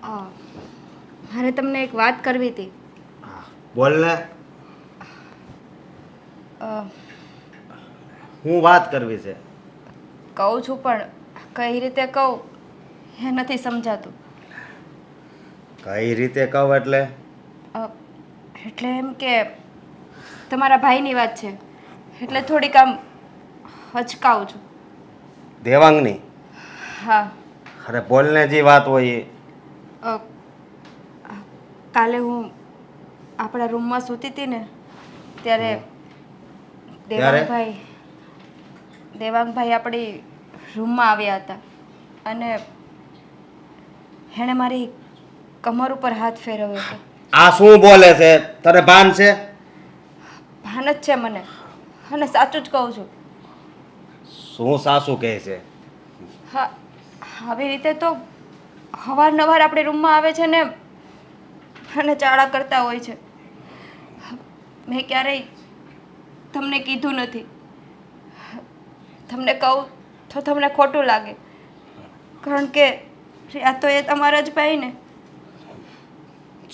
આ, મારે તમને એક વાત કરવી હતી. બોલ ને. અ, હું વાત કરવી છે? કહું છું પણ કઈ રીતે કહું એ નથી સમજાતું. કઈ રીતે કહું એટલે? અ, એટલે એમ કે તમારા ભાઈની વાત છે એટલે થોડીક આમ હચકાવું છું. દેવાંગની? હા. અરે બોલ ને, જે વાત હોય એ. અ, કાલે હું આપણા રૂમમાં સૂતી હતી ને ત્યારે ત્યારે દેવાંગભાઈ આપણી રૂમમાં આવ્યા હતા અને એણે મારી કમર ઉપર હાથ ફેરવ્યો હતો. આ શું બોલે છે? તને ભાન છે? ભાન જ છે મને, અને સાચું જ કહું છું. શું સાસુ કહે છે? હા, આવી રીતે તો અવારનવાર આપણી રૂમમાં આવે છે ને અને ચાળા કરતા હોય છે. મેં ક્યારેય તમને કીધું નથી. તમને કહું તો તમને ખોટું લાગે, કારણ કે આ તો એ તમારા જ ભાઈ ને.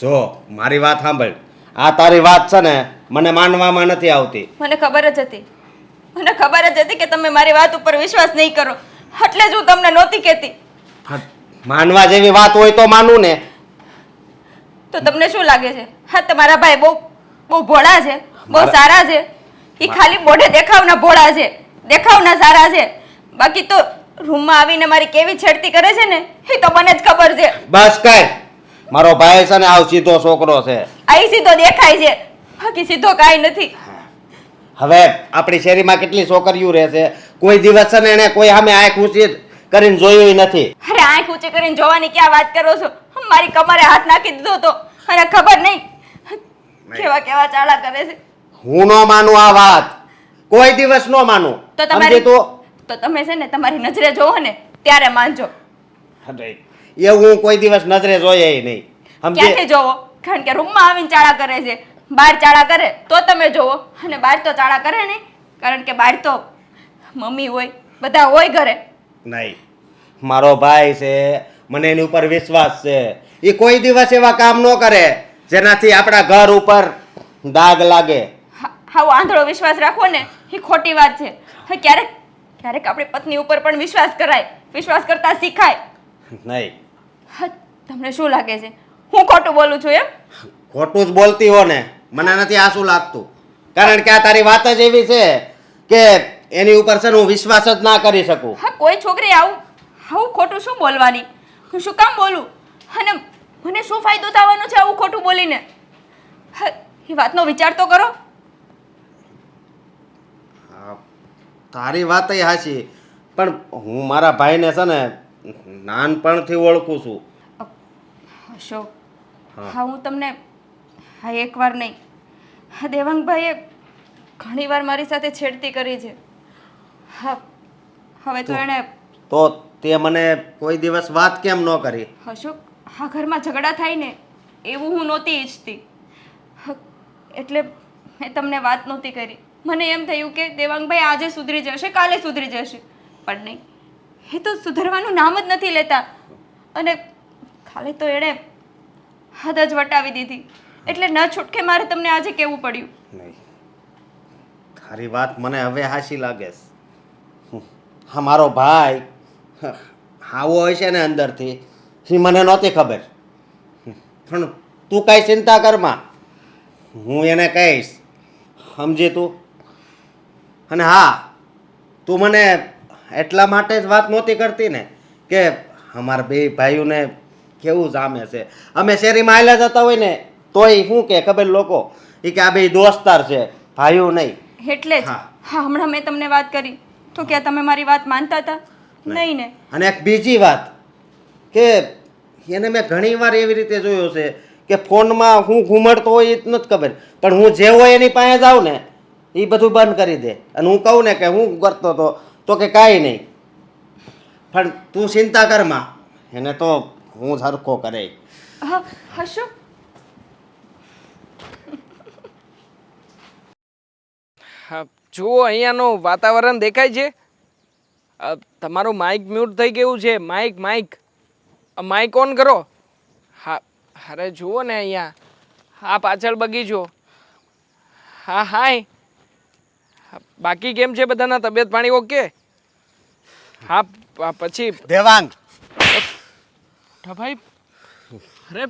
જો મારી વાત સાંભળ, આ તારી વાત છે ને મને માનવામાં નથી આવતી. મને ખબર જ હતી, મને ખબર જ હતી કે તમે મારી વાત ઉપર વિશ્વાસ નહીં કરો, એટલે જ હું તમને નહોતી કહેતી. માનવા જેવી વાત હોય તો માનું ને. તો તમને શું લાગે છે? હા, તમારા ભાઈ બહુ બહુ ભોળા છે, બહુ સારા છે. એ ખાલી મોઢે દેખાવના ભોળા છે, દેખાવના સારા છે. બાકી તો રૂમમાં આવીને મારી કેવી છેડતી કરે છે ને એ તો મને જ ખબર છે. બસ કર. મારો ભાઈ છે ને આવ સીધો છોકરો છે. આઈ સીધો દેખાય છે, બાકી સીધો કાંઈ નથી. હવે આપણી શેરીમાં કેટલી છોકરીઓ રહે છે, કોઈ દિવસ છે ને એને કોઈ સામે આંખ ઊંચી કરીને જોયું નથી. અરે આંખ ઊંચી કરીને જોવાની ક્યાં વાત કરો છો? મારી કમરે હાથ નાખી દીધો તો, અને ખબર નહીં કેવા કેવા ચાળા કરે છે. હું ન માનું આ વાત, કોઈ દિવસ ન માનું. તો તમારી તો તમે છે ને તમારી નજરે જોવો ને ત્યારે માનજો. એ હું કોઈ દિવસ નજરે જોઈએ નહીં. ક્યાંથી જોવો? કારણ કે રૂમમાં આવીને ચાળા કરે છે. બહાર ચાળા કરે તો તમે જોવો, અને બહાર તો ચાળા કરે નહીં, કારણ કે બહાર તો મમ્મી હોય, બધા હોય ઘરે. નહીં, મારો ભાઈ છે, મને એની ઉપર વિશ્વાસ છે. એ કોઈ દિવસ એવા કામ ન કરે જેનાથી આપણા ઘર ઉપર દાગ લાગે. હા, આંધળો વિશ્વાસ રાખવો ને એ ખોટી વાત છે. ક્યારેક ક્યારેક આપણી પત્ની ઉપર પણ વિશ્વાસ કરાય, વિશ્વાસ કરતા શીખાય. નહીં. તમને શું લાગે છે હું ખોટું બોલું છું એમ? ખોટું જ બોલતી હો ને, મને નથી આ શું લાગતું. કારણ કે આ તારી વાત જ એવી છે કે એની ઉપર છે હું વિશ્વાસ જ ના કરી શકું. હા, કોઈ છોકરી આવું આવું ખોટું શું બોલવાની? હું શું કામ બોલું? અને મને શું ફાયદો થવાનો છે આવું ખોટું બોલીને? એ વાતનો વિચાર તો કરો. તારી વાત હાચી, પણ હું મારા ભાઈને છે ને નાનપણથી ઓળખું છું. અશોક, હા હું તમને એકવાર નહીં, દેવાંગભાઈએ ઘણી વાર મારી સાથે છેડતી કરી છે. હા, હવે તો એણે તો તે મને કોઈ દિવસ વાત કેમ ન કરી? અશોક, આ ઘરમાં ઝઘડા થાય ને એવું હું નહોતી ઈચ્છતી, એટલે મેં તમને વાત નહોતી કરી. મને એમ થયું કે દેવાંગભાઈ આજે સુધરી જશે, કાલે સુધરી જશે, પણ નહીં, એ તો સુધરવાનું નામ જ નથી લેતા. અને ખાલી તો એણે હદ જ વટાવી દીધી, એટલે ન છૂટકે મારે તમને આજે કહેવું પડ્યું. નહીં, તારી વાત મને હવે હાચી લાગે છે. હા, મારો ભાઈ આવો હોય છે ને અંદરથી, એ મને નહોતી ખબર. પણ તું કાંઈ ચિંતા કરમાં, હું એને કહીશ, સમજી તું. અને હા, તું મને એટલા માટે જ વાત નહોતી કરતી ને કે અમારા બે ભાઈઓને કેવું જામે છે. અમે શેરીમાં હાલ્યા જતા હોય ને તોય શું કે ખબર લોકો એ કે આ બે દોસ્તાર છે, ભાઈઓ નહીં. એટલે જ હા, હમણાં મેં તમને વાત કરી તો ક્યાં તમે મારી વાત માનતા હતા? નહીં ને. અને એક બીજી વાત કે એને મેં ઘણી વાર એવી રીતે જોયો છે કે ફોનમાં હું ઘૂમડતો હોય એ જ નથી ખબર, પણ હું જે હોય એની પાસે જાઉં ને એ બધું બંધ કરી દે. અને હું કહું ને કે હું કરતો હતો તો કે કાંઈ નહીં, પણ તું ચિંતા કરમાં, એને તો હું સરખો કરે. હા, હશો. હા, જુઓ અહીંયાનું વાતાવરણ દેખાય છે. તમારું માઇક મ્યુટ થઈ ગયું છે. માઇક ઓન કરો. અરે જુઓ ને અહીંયા હા પાછળ બગીચો. હા હાય. બાકી કેમ છે બધાના તબિયત પાણી ઓકે? હા પછી દેવાંગ, મોટાભાઈ. અરે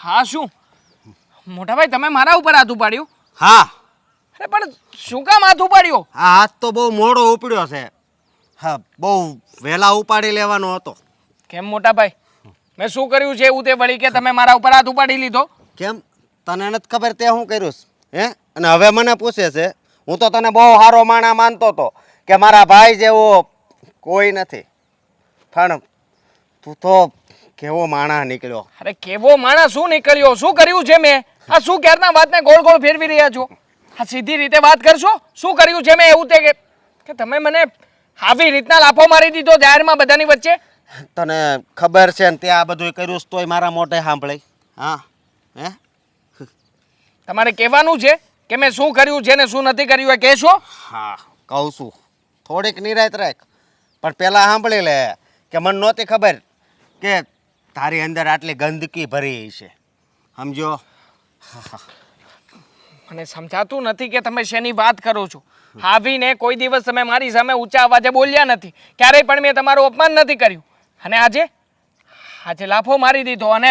હા શું મોટાભાઈ તમે મારા ઉપર હાથ ઉપાડ્યું? હા, અરે પણ શું કામ હાથ ઉપાડ્યો? આ હાથ તો બહુ મોડો ઉપડ્યો છે. હા, બહુ વહેલા ઉપાડી લેવાનો હતો. કેમ મોટાભાઈ મેં શું કર્યું છે એવું તે વળી કે તમે મારા ઉપર હાથ ઉપાડી લીધો? કેમ તને નથી ખબર તે શું કર્યું છે? હે? અને હવે મને પૂછે છે. હું તો તને બહુ સારો માણા માનતો હતો કે મારા ભાઈ જેવો કોઈ નથી, પણ તું તો કેવો માણા નીકળ્યો. અરે કેવો માણસ શું નીકળ્યો? શું કર્યું છે મેં? આ શું ક્યારના વાતને ગોળ ગોળ ફેરવી રહ્યા છો? આ સીધી રીતે વાત કરશો. શું કર્યું છે મેં એવું તે કે તમે મને આવી રીતના લાફો મારી દીધો જાહેરમાં બધાની વચ્ચે? તને ખબર છે ને તે આ બધું કર્યું છે તોય મારા મોઢે સાંભળે? હા, હે? તમારે કહેવાનું છે કે મેં શું કર્યું છે ને શું નથી કર્યું એ કહેશો? હા, કહું છું. થોડીક નિરાયત રાખ, પણ પહેલાં સાંભળી લે કે મને નહોતી ખબર કે તારી અંદર આટલી ગંદકી ભરી છે. સમજો? મને સમજાતું નથી કે તમે શેની વાત કરો છો. આવીને કોઈ દિવસ તમે મારી સામે ઊંચા અવાજે બોલ્યા નથી, ક્યારેય પણ મેં તમારું અપમાન નથી કર્યું. અને આજે લાફો મારી દીધો અને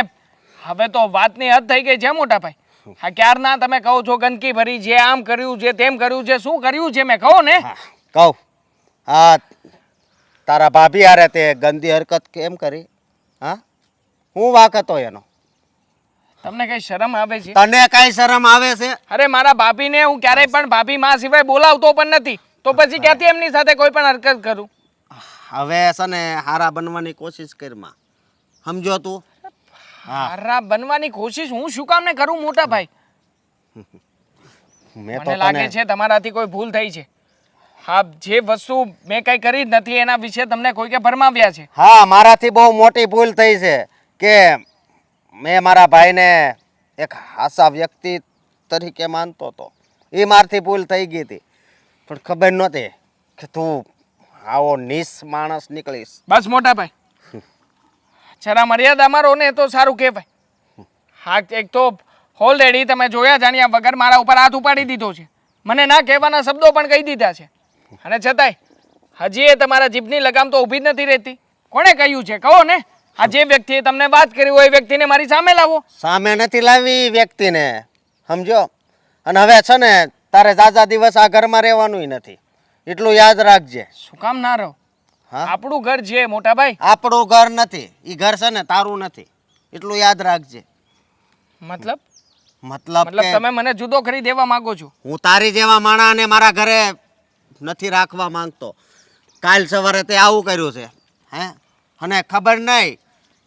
હવે તો વાતની હદ થઈ ગઈ છે મોટાભાઈ. આ ક્યારના તમે કહો છો ગંદકી ભરી છે, આમ કર્યું છે, તેમ કર્યું છે. શું કર્યું છે મેં કહો ને? કહું. હા, તારા ભાભી હારે તે ગંદી હરકત કેમ કરી? હા, હું વાંક હતો એનો? તમને કઈ શરમ આવે છે? તને કઈ શરમ આવે છે? અરે મારા ભાભીને હું ક્યારેય પણ ભાભી માં સિવાય બોલાવતો પણ નથી, તો પછી ક્યાંથી એમની સાથે કોઈ પણ હરકત કરું? હવે છે ને હારા બનવાની કોશિશ કરમાં. સમજો તું? હારા બનવાની કોશિશ હું શું કામ ને કરું મોટા ભાઈ? મને લાગે છે તમારાથી કોઈ ભૂલ થઈ છે. હા, જે વસ્તુ મેં કઈ કરી જ નથી એના વિશે તમને કોઈકે ભરમાવ્યા છે. હા, મારાથી બહુ મોટી ભૂલ થઈ છે કે મેં મારા ભાઈને એક હાસા વ્યક્તિ તરીકે માનતો હતો. એ મારથી ભૂલ થઈ ગઈ હતી, પણ ખબર નહોતી કે તું આવો નીચ માણસ નીકળીશ. બસ મોટા ભાઈ, જરા મર્યાદા મારો ને તો સારું કહેવાય. હા, એક તો ઓલરેડી તમે જોયા જાણ્યા વગર મારા ઉપર હાથ ઉપાડી દીધો છે. મને ના કહેવાના શબ્દો પણ કહી દીધા છે, અને છતાંય હજી એ તમારા જીભની લગામ તો ઊભી જ નથી રહેતી. કોણે કહ્યું છે કહો ને? આ જે વ્યક્તિએ તમને વાત કરી હોય એ વ્યક્તિને મારી સામે લાવો. સામે નથી લાવી વ્યક્તિને, સમજો? અને હવે છે ને તારે ઝાઝા દિવસ આ ઘરમાં રહેવાનું નથી, એટલું યાદ રાખજે. શું કામ ના રહો? હા, આપણું ઘર છે મોટા ભાઈ. આપણું ઘર નથી, એ ઘર છે ને તારું નથી, એટલું યાદ રાખજે. મતલબ મતલબ તમે મને જુદો કરી દેવા માંગો છો? હું તારી જેવા માણાને મારા ઘરે નથી રાખવા માંગતો. કાલ સવારે તે આવું કર્યું છે, હે? અને ખબર નહીં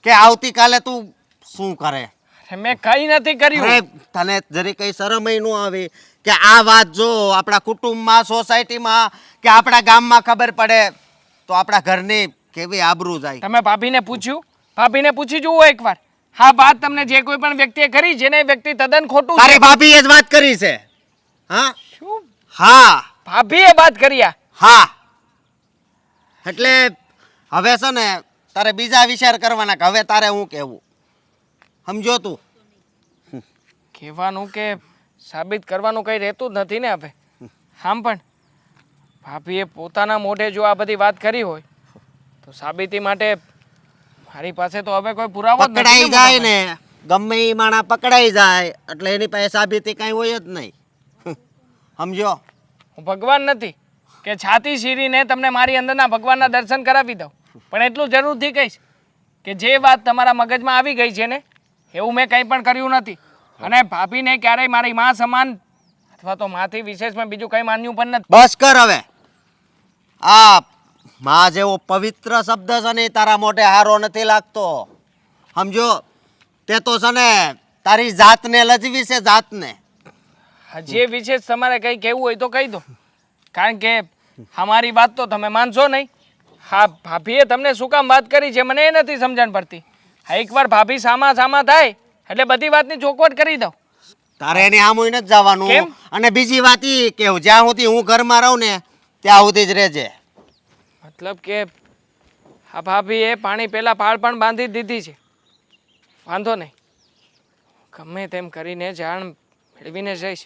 કે આવતીકાલે તું શું કરે. મેં કઈ નથી કર્યું. અરે તને જરી કઈ શરમ ન આવી કે આ વાત જો આપણા કુટુંબમાં, સોસાયટીમાં કે આપણા ગામમાં ખબર પડે તો આપણા ઘરની કેવી આબરૂ જાય. તમે ભાભીને પૂછ્યું? ભાભીને પૂછી જુઓ એકવાર. હા, વાત તમને જે કોઈ પણ વ્યક્તિએ કરી છે ને એ વ્યક્તિ તદ્દન ખોટું છે. તારી ભાભીએ જ વાત કરી છે. હા? શું? હા. ભાભીએ વાત કર્યા? હા. એટલે હવે છે ને તારે બીજા વિચાર કરવાના કે હવે તારે હું કહેવું. સમજો તું? કહેવાનું કે સાબિત કરવાનું કંઈ રહેતું જ નથી ને હવે. આમ પણ ભાભીએ પોતાના મોઢે જો આ બધી વાત કરી હોય તો સાબિતી માટે મારી પાસે તો હવે કોઈ પુરાવો જ નથી. પકડાઈ જાય ને, ગમે એ માણા પકડાઈ જાય એટલે એની પાસે સાબિતી કાંઈ હોય જ નહીં. સમજો? હું ભગવાન નથી કે છાતી શીરીને તમને મારી અંદરના ભગવાનના દર્શન કરાવી દઉં, પણ એટલું જરૂરથી કહીશ કે જે વાત તમારા મગજમાં આવી ગઈ છે ને એવું મેં કંઈ પણ કર્યું નથી. અને ભાભીને ક્યારેય મારી માં સમાન અથવા તો માથી વિશેષ મેં બીજું કંઈ માન્યું પણ નથી. બસ કર હવે. આ માં જેવો પવિત્ર શબ્દ છે ને તારા મોઢે હારો નથી લાગતો. સમજો? તે તો છે ને તારી જાતને લજવી છે, જાતને. જે વિશેષ તમારે કંઈ કહેવું હોય તો કહી દો, કારણ કે અમારી વાત તો તમે માનશો નહીં. હા, ભાભીએ તમને શું કામ વાત કરી છે મને એ નથી સમજણ પડતી. હા, એકવાર ભાભી સામા થાય એટલે બધી વાતની ચોખવટ કરી દઉં. તારે એની આમુય નથી જવાનું. કેમ? અને બીજી વાત એ કે જ્યાં સુધી હું ઘરમાં રહું ને ત્યાં સુધી જ રહેજે. મતલબ કે આ ભાભીએ પાણી પહેલાં પાળ પણ બાંધી દીધી છે. વાંધો નહીં, ગમે તેમ કરીને જાણ મેળવીને જઈશ.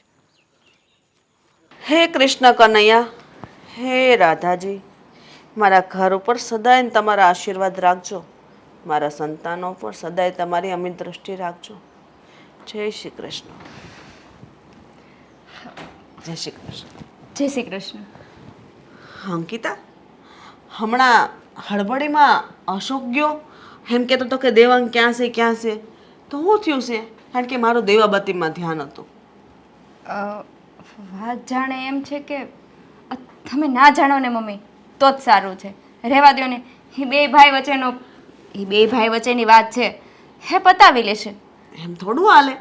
હે કૃષ્ણ કનૈયા, હે રાધાજી, મારા ઘર ઉપર સદાય તમારા આશીર્વાદ રાખજો. મારા સંતાનો પર સદાય તમારી અમિત દ્રષ્ટિ રાખજો. જય શ્રી કૃષ્ણ. જય શ્રી કૃષ્ણ. જય શ્રી કૃષ્ણ. અંકિતા, હમણાં હડબડીમાં અશોક ગયો એમ કહેતો હતો કે દેવાંગ ક્યાં છે ક્યાં છે, તો શું થયું છે? કારણ કે મારું દેવાબતીમાં ધ્યાન હતું. વાત જાણે એમ છે કે તમે ના જાણો ને મમ્મી તો જ સારું છે. રહેવા દો ને, એ બે ભાઈ વચ્ચેની વાત છે, હે પતાવી લેશે. એમ થોડું હાલે.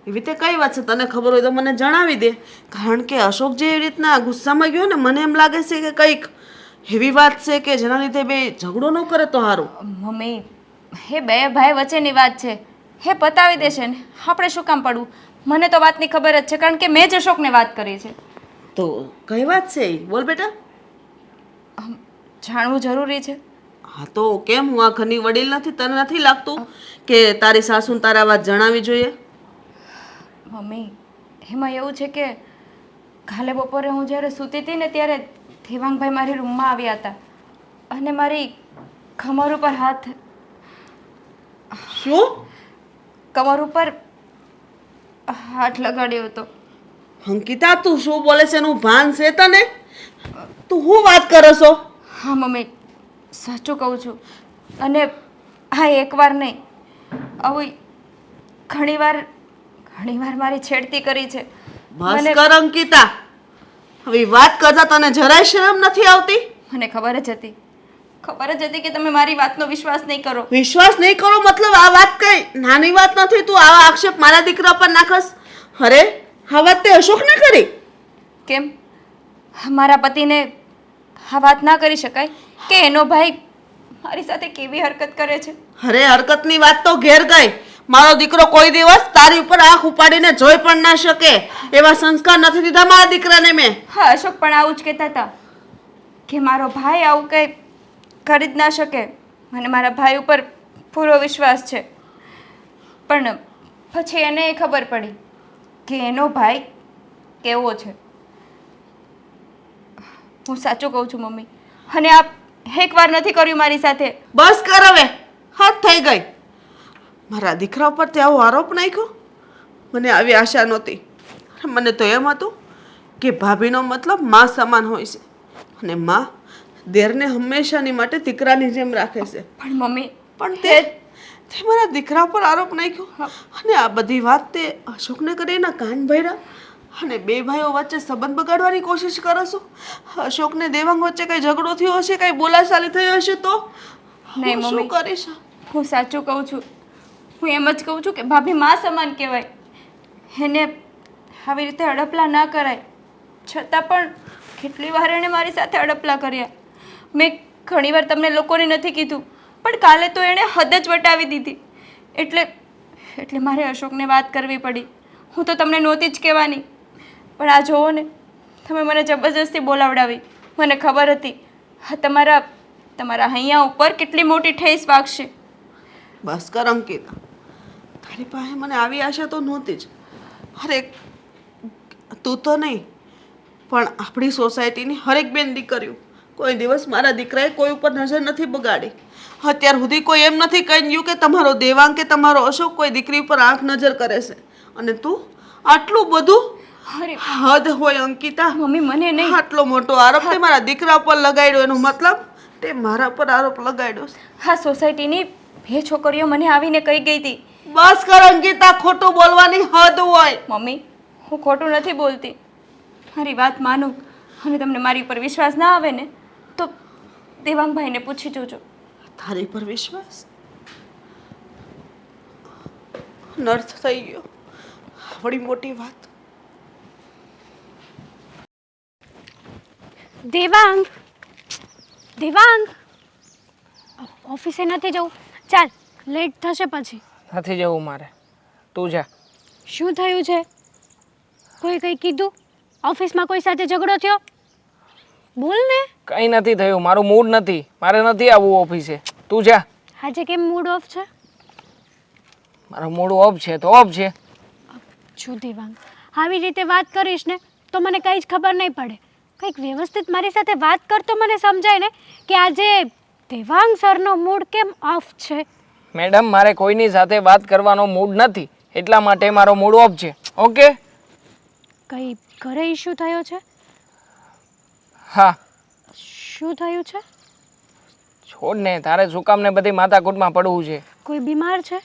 એવી રીતે કઈ વાત છે? તને ખબર હોય તો મને જણાવી દે. કારણ કે અશોક જે એવી રીતના ગુસ્સામાં ગયો ને, મને એમ લાગે છે કે કંઈક એવી વાત છે કે જેના લીધે બે ઝઘડો ન કરે તો સારું. મમ્મી, હે બે ભાઈ વચ્ચેની વાત છે, હે પતાવી દેશે ને, આપણે શું કામ પડવું? મને તો વાતની ખબર જ છે, કારણ કે મેં જ અશોકને વાત કરી છે. તો કઈ વાત છે એ? બોલ બેટા. જાણવું જરૂરી છે. હા તો કેમ? હું આ ઘરની વડીલ નથી? તને નથી લાગતું કે તારી સાસુને તારા વાત જણાવી જોઈએ? મમ્મી, એમાં એવું છે કે કાલે બપોરે હું જ્યારે સૂતી હતી ને ત્યારે દેવાંગભાઈ મારી રૂમમાં આવ્યા હતા અને મારી કમર ઉપર શું? કમર ઉપર હાથ લગાડ્યો હતો. અંકિતા, તું શું બોલે છે? એનું ભાન છે તને? તું શું વાત કરો છો? હા મમ્મી, સાચું કહું છું. અને હા, એકવાર નહીં, આવું ઘણીવાર મારી છેડતી કરી છે. બસ કર અંકિતા, હવે વાત કરતા તને જરાય શરમ નથી આવતી? મને ખબર જ હતી કે તમે મારી વાતનો વિશ્વાસ નહીં કરો. વિશ્વાસ નહીં કરો મતલબ? આ વાત કઈ નાની વાત નથી. તું આવા આક્ષેપ મારા દીકરા પર નાખસ? અરે, આ વાત તે અશોકને કરી? કેમ મારા પતિને આ વાત ના કરી શકાય કે એનો ભાઈ મારી સાથે કેવી હરકત કરે છે? અરે, હરકતની વાત તો ઘેર ગઈ. મારો દીકરો કોઈ દિવસ તારી ઉપર આંખ ઉપાડીને જોઈ પણ ના શકે એવા સંસ્કાર નથી દીધા મારા દીકરાને મેં. હા, અશોક પણ આવું જ કહેતા હતા કે મારો ભાઈ આવું કંઈ કરી જ ના શકે. મને મારા ભાઈ ઉપર પૂરો વિશ્વાસ છે. પણ પછી એને ખબર પડી કે એનો ભાઈ કેવો છે. હું સાચું કહું છું મમ્મી, અને આ એકવાર નથી કર્યું મારી સાથે. બસ કર હવે, હદ થઈ ગઈ. મારા દીકરા ઉપર તે આવો આરોપ નાખ્યો? મને આવી આશા નહોતી. મને તો એમ હતું કે ભાભીનો મતલબ માં સમાન હોય છે અને માં દેરને હંમેશાની માટે દીકરાની જેમ રાખે છે. પણ મમ્મી, પણ તે મારા દીકરા પર આરોપ નાખ્યો અને આ બધી વાત તે અશોકને કરી એના કાન ભર્યા અને બે ભાઈઓ વચ્ચે સંબંધ બગાડવાની કોશિશ કરો છો. અશોકને દેવાંગ વચ્ચે કઈ ઝઘડો થયો હશે, કઈ બોલાચાલી થઈ હશે તો નહીં હું શું મમ્મી, કરીશ? હું સાચું કહું છું. હું એમ જ કહું છું કે ભાભી માં સમાન કહેવાય. એને આવી રીતે અડપલા ના કરાય. છતાં પણ કેટલી વાર એણે મારી સાથે અડપલા કર્યા. મેં ઘણીવાર તમને લોકોને નથી કીધું, પણ કાલે તો એણે હદ જ વટાવી દીધી. એટલે મારે અશોકને વાત કરવી પડી. હું તો તમને નહોતી જ કહેવાની, પણ આ જોવો ને, તમે મને જબરજસ્તી બોલાવડાવી. મને ખબર હતી હા તમારા હૈયા ઉપર કેટલી મોટી ઠેસ વાગશે. બસ કર અંકિતા, તારી પાસે મને આવી આશા તો નહોતી જ. અરે, તું તો નહીં પણ આપણી સોસાયટીની હરેક બેન દીકરીઓ કોઈ દિવસ મારા દીકરાએ કોઈ ઉપર નજર નથી બગાડી. અત્યાર સુધી કોઈ એમ નથી કહ્યું કે તમારો દેવાંગ કે તમારો અશોક કોઈ દીકરી ઉપર આંખ નજર કરે છે. અને તું આટલું બધું? અરે હદ હોય અંકિતા. મમ્મી, મને નહીં. આટલો મોટો આરોપ તે મારા દીકરા ઉપર લગાડ્યો, એનો મતલબ તે મારા પર આરોપ લગાડ્યો છે. હા, સોસાયટીની બે છોકરીઓ મને આવીને કહી ગઈ હતી. બસ કર અંકિતા, ખોટું બોલવાની હદ હોય. મમ્મી, હું ખોટું નથી બોલતી. મારી વાત માનો અને તમને મારી ઉપર વિશ્વાસ ના આવે ને તો દેવાંગભાઈને પૂછી જોજો. તારી પર વિશ્વાસ? નર્થ થઈ ગયો. બડી મોટી વાત. દેવાંગ, ઓફિસે નથી જવું? ચાલ, લેટ થશે પછી. નથી જવું મારે, તું જા. શું થયું છે? કોઈ કંઈ કીધું? ઓફિસમાં કોઈ સાથે ઝઘડો થયો? બોલ ને. કંઈ નથી થયું, મારું મૂડ નથી, મારે નથી આવવું ઓફિસે. તું જા. આજે કેમ મૂડ ઓફ છે? મારો મૂડ ઓફ છે તો ઓફ છે. જો દેવાંગ, આવી રીતે વાત કરીશ ને તો મને કંઈ જ ખબર નહીં પડે. કંઈક વ્યવસ્થિત મારી સાથે વાત કર તો મને સમજાય ને કે આજે દેવાંગ સરનો મૂડ કેમ ઓફ છે. મેડમ, મારે કોઈની સાથે વાત કરવાનો મૂડ નથી, એટલા માટે મારો મૂડ ઓફ છે. ઓકે? કંઈ ઘરે ઇશ્યુ થયો છે? હા. શું થયું છે? છોડ ને, તારે શું કામ ને બધી માથાકૂટમાં પડવું છે? કોઈ બીમાર છે?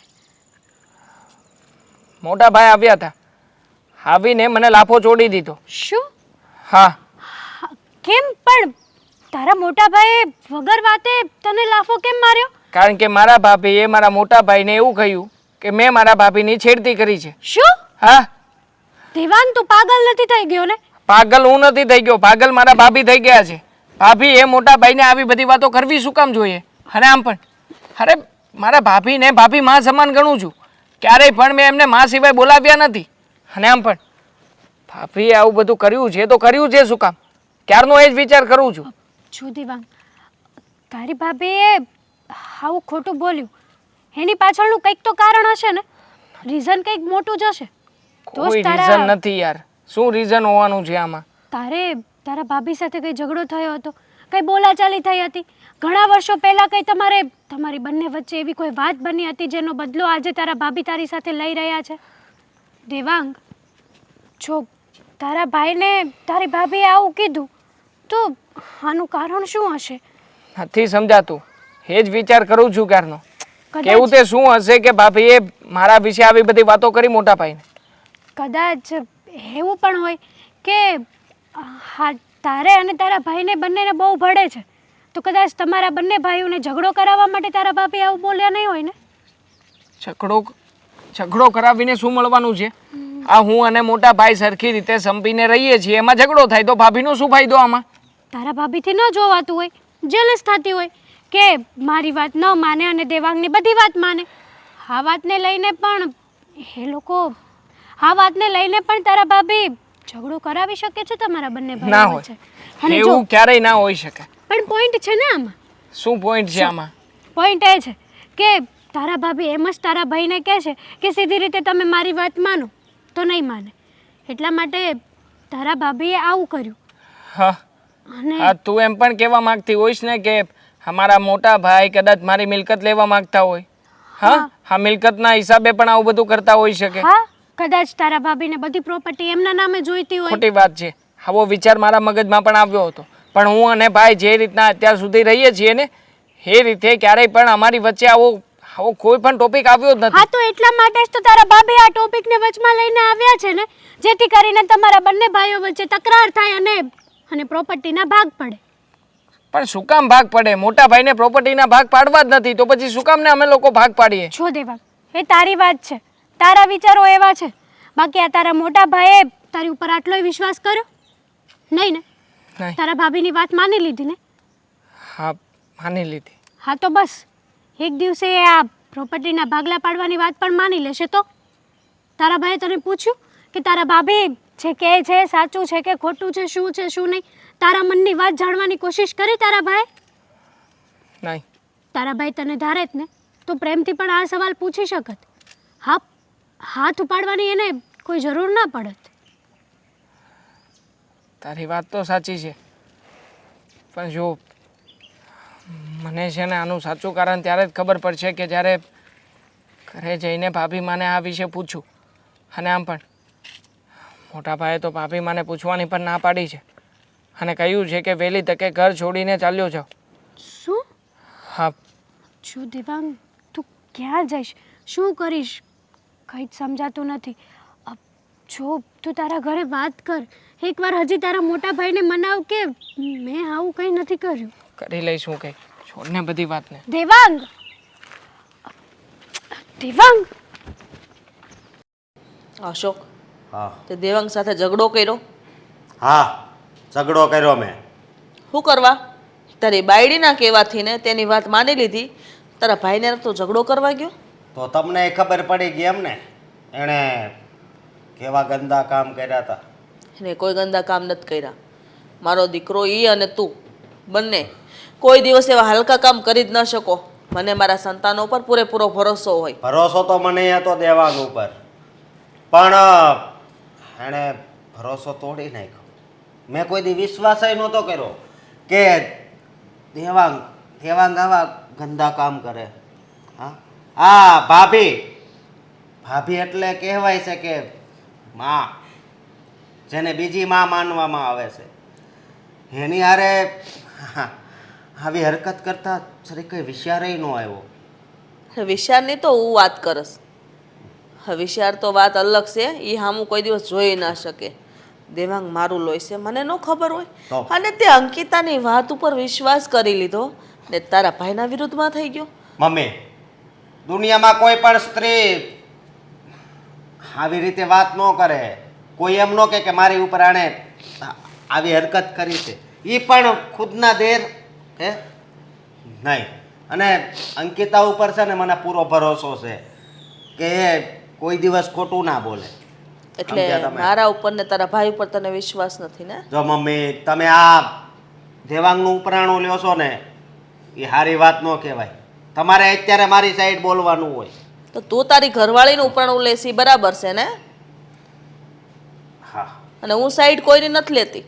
મોટા ભાઈ આવ્યા હતા, આવીને મને લાફો ચોડી દીધો. શું? હા. કેમ પણ તારા મોટા ભાઈએ વગર વાતે તને લાફો કેમ માર્યો? કારણ કે મારા ભાભીએ મારા મોટા ભાઈને એવું કહ્યું કે મેં મારા ભાભીની છેડતી કરી છે. શું? હા. દેવાંગ, તું પાગલ નથી થઈ ગયો ને? પાગલ હું નથી થઈ ગયો, પાગલ મારા ભાભી થઈ ગયા છે. ભાભી એ મોટા ભાઈને આવી બધી વાતો કરવી શું કામ જોઈએ? અને આમ પણ અરે મારા ભાભીને ભાભી માં સમાન ગણું છું, ક્યારેય પણ મેં એમને માં સિવાય બોલાવ્યા નથી. અને આમ પણ ભાભીએ આવું બધું કર્યું છે તો કર્યું છે શું કામ? ક્યારનો એ જ વિચાર કરું છું. જો દેવાંગ, તારી ભાભીએ આવું ખોટું બોલ્યું, એની પાછળનું કંઈક તો કારણ હશે ને? રીઝન કંઈક મોટું જ હશે. કોઈ રીઝન નથી યાર. શું રીઝન હોવાનું છે આમાં? તારા ભાભી સાથે કંઈ ઝઘડો થયો હતો, કંઈ બોલાચાલી થઈ હતી, ઘણા વર્ષો પહેલા કંઈ તમારી બંને વચ્ચે એવી કોઈ વાત બની હતી જેનો બદલો આજે તારા ભાભી તારી સાથે લઈ રહ્યા છે. દેવાંગ, જો તારા ભાઈને તારી ભાભીએ આવું કીધું તો આનું કારણ શું હશે? નથી સમજાતું, એ જ વિચાર કરું છું ક્યારનો. કદાચ- કેવું તે શું હશે કે ભાભીએ મારા વિશે આવી બધી વાતો કરી મોટા ભાઈને? કદાચ એવું પણ હોય કે હા, તારે અને તારા ભાઈને બંનેને બહુ ભળે છે, તો કદાચ તમારા બંને ભાઈઓને ઝઘડો કરાવવા માટે તારા ભાભી આવું બોલ્યા નહીં હોય ને? ઝઘડો કરાવીને શું મળવાનું છે? આ હું અને મોટા ભાઈ સરખી રીતે સંપીને રહીએ છીએ, એમાં ઝઘડો થાય તો ભાભીનો શું ફાયદો આમાં? તારા ભાભીથી ન જોવાતું હોય, જેલસ થતી હોય કે મારી વાત ન માને અને દેવાંગની બધી વાત માને. આ વાતને લઈને પણ એ લોકો તારા ભાભી ઝઘડો કરાવી શકે છે તમારા બંને ના ભાઈઓ હોય. વચ્ચે. અને જો એવું ક્યારેય ના હોઈ શકે. પણ પોઈન્ટ છે ને આમાં. શું પોઈન્ટ છે આમાં? પોઈન્ટ એ છે કે તારા ભાભી એમ જ તારા ભાઈને કહે છે કે સીધી રીતે તમે મારી વાત માનો તો નહીં માને, એટલા માટે તારા ભાભીએ આવું કર્યું. હા. અને હા, તું એમ પણ કહેવા માંગતી હોઈશ ને કે અમારા મોટા ભાઈ કદાચ મારી મિલકત લેવા માંગતા હોય. હા, હા, મિલકતના હિસાબે પણ આવું બધું કરતા હોઈ શકે. હા, કદાચ તારા ભાભીને બધી પ્રોપર્ટી એમના નામે જોઈતી હોય. ખોટી વાત છે. આવો વિચાર મારા મગજમાં પણ આવ્યો હતો, પણ હું અને ભાઈ જે રીતના અત્યાર સુધી રહીએ છીએ ને એ રીતે ક્યારેય પણ અમારી વચ્ચે આવો કોઈ પણ ટોપિક આવ્યો જ નથી. હા, તો એટલા માટે જ તો તારા ભાભી આ ટોપિકને વચમાં લઈને આવ્યા છે ને, જેથી કરીને તમારા બંને ભાઈઓ વચ્ચે તકરાર થાય અને પ્રોપર્ટીના ભાગ પડે. પણ શું કામ ભાગ પડે? મોટા ભાઈને પ્રોપર્ટીના ભાગ પાડવા જ નથી તો પછી શું કામ ને અમે લોકો ભાગ પાડીએ? છો દેવાંગ, એ તારી વાત છે, તારા વિચારો એવા છે, બાકી આ તારા મોટા ભાઈએ તારી ઉપર આટલોય વિશ્વાસ કર્યો નહીં ને? નહીં. તારા ભાભીની વાત માની લીધી ને? હા, માની લીધી. હા, તો બસ એક દિવસે એ આ પ્રોપર્ટીના ભાગલા પાડવાની વાત પણ માની લેશે તો? તારા ભાઈએ તને પૂછ્યું કે તારા ભાભી જે કહે છે સાચું છે કે ખોટું છે, શું છે શું નહીં? તારા મનની વાત જાણવાની કોશિશ કરી તારા ભાઈ? નહીં. તારા ભાઈ તને ધારે જ ને તો પ્રેમથી પણ આ સવાલ પૂછી શકત. હા, હાથ ઉપાડવાની એને કોઈ જરૂર ના પડત. તારી વાત તો સાચી છે, પણ જો મને છે ને આનું સાચું કારણ ત્યારે જ ખબર પડશે કે જ્યારે ઘરે જઈને ભાભી માને આ વિશે પૂછું. અને આમ પણ મોટા ભાઈએ તો ભાભી માને પૂછવાની પણ ના પાડી છે અને કહ્યું છે કે વહેલી તકે ઘર છોડીને ચાલ્યો જાઓ. શું? હા. જો દેવાંગ, તું ક્યાં જઈશ, શું કરીશ, કંઈ જ સમજાતું નથી. જો તું તારા ઘરે વાત કર, એકવાર હજી તારા મોટા ભાઈને મનાવ કે મેં આવું કંઈ નથી કર્યું. કરી લઈશ હું કંઈ, છોડને બધી વાતને. દેવાંગ, દેવાંગ, અશોક, હા તે દેવાંગ સાથે ઝઘડો કર્યો? હા, ઝઘડો કર્યો મેં. શું કરવા? તારી બાયડીના કહેવાથી ને તેની વાત માની લીધી, તારા ભાઈને તો ઝઘડો કરવા ગયો? તો તમને ખબર પડી ગઈ એમ ને એણે કેવા ગંદા કામ કર્યા હતા? એને કોઈ ગંદા કામ નથી કર્યા. મારો દીકરો ઈ અને તું બંને કોઈ દિવસ એવા હલકા કામ કરી જ ન શકો. મને મારા સંતાનો પર પૂરેપૂરો ભરોસો હોય. ભરોસો તો મને હતો દેવાંગ ઉપર, પણ એણે ભરોસો તોડી નાખ્યો. મેં કોઈ દી વિશ્વાસ નહોતો કર્યો કે દેવાંગ દેવાંગ આવા ગંદા કામ કરે. હા ભાભી ભાભી એટલે કહેવાય છે કે માં, જેને બીજી માં માનવામાં આવે છે, એની હારે આવી હરકત કરતા સરી કઈ વિચારે ન આવ્યો. વિચારની તો હું વાત કરસ. વિચાર તો વાત અલગ છે. એ હામું કોઈ દિવસ જોઈ ના શકે. દેવાંગ મારું લોહી છે, મને ન ખબર હોય. તો? અને તે અંકિતાની વાત ઉપર વિશ્વાસ કરી લીધો ને તારા ભાઈના વિરુદ્ધમાં થઈ ગયો. મમ્મી, દુનિયામાં કોઈ પણ સ્ત્રી આવી રીતે વાત ન કરે. કોઈ એમ ન કહે કે મારી ઉપર આણે આવી હરકત કરી છે. એ પણ ખુદના દેર હે નહીં. અને અંકિતા ઉપર છે ને મને પૂરો ભરોસો છે કે એ કોઈ દિવસ ખોટું ના બોલે. એટલે સમજ્યા તમે? મારા ઉપર ને તારા ભાઈ ઉપર તને વિશ્વાસ નથી ને? જો મમ્મી, તમે આ દેવાંગનું ઉપરાણું લ્યો છો ને એ સારી વાત ન કહેવાય. તમારે અત્યારે મારી સાઈડ બોલવાનું હોય. તો તું તારી ઘરવાળીનું ઉપરાણું લેસી બરાબર છે ને? હા અને હું સાઈડ કોઈની નથી લેતી.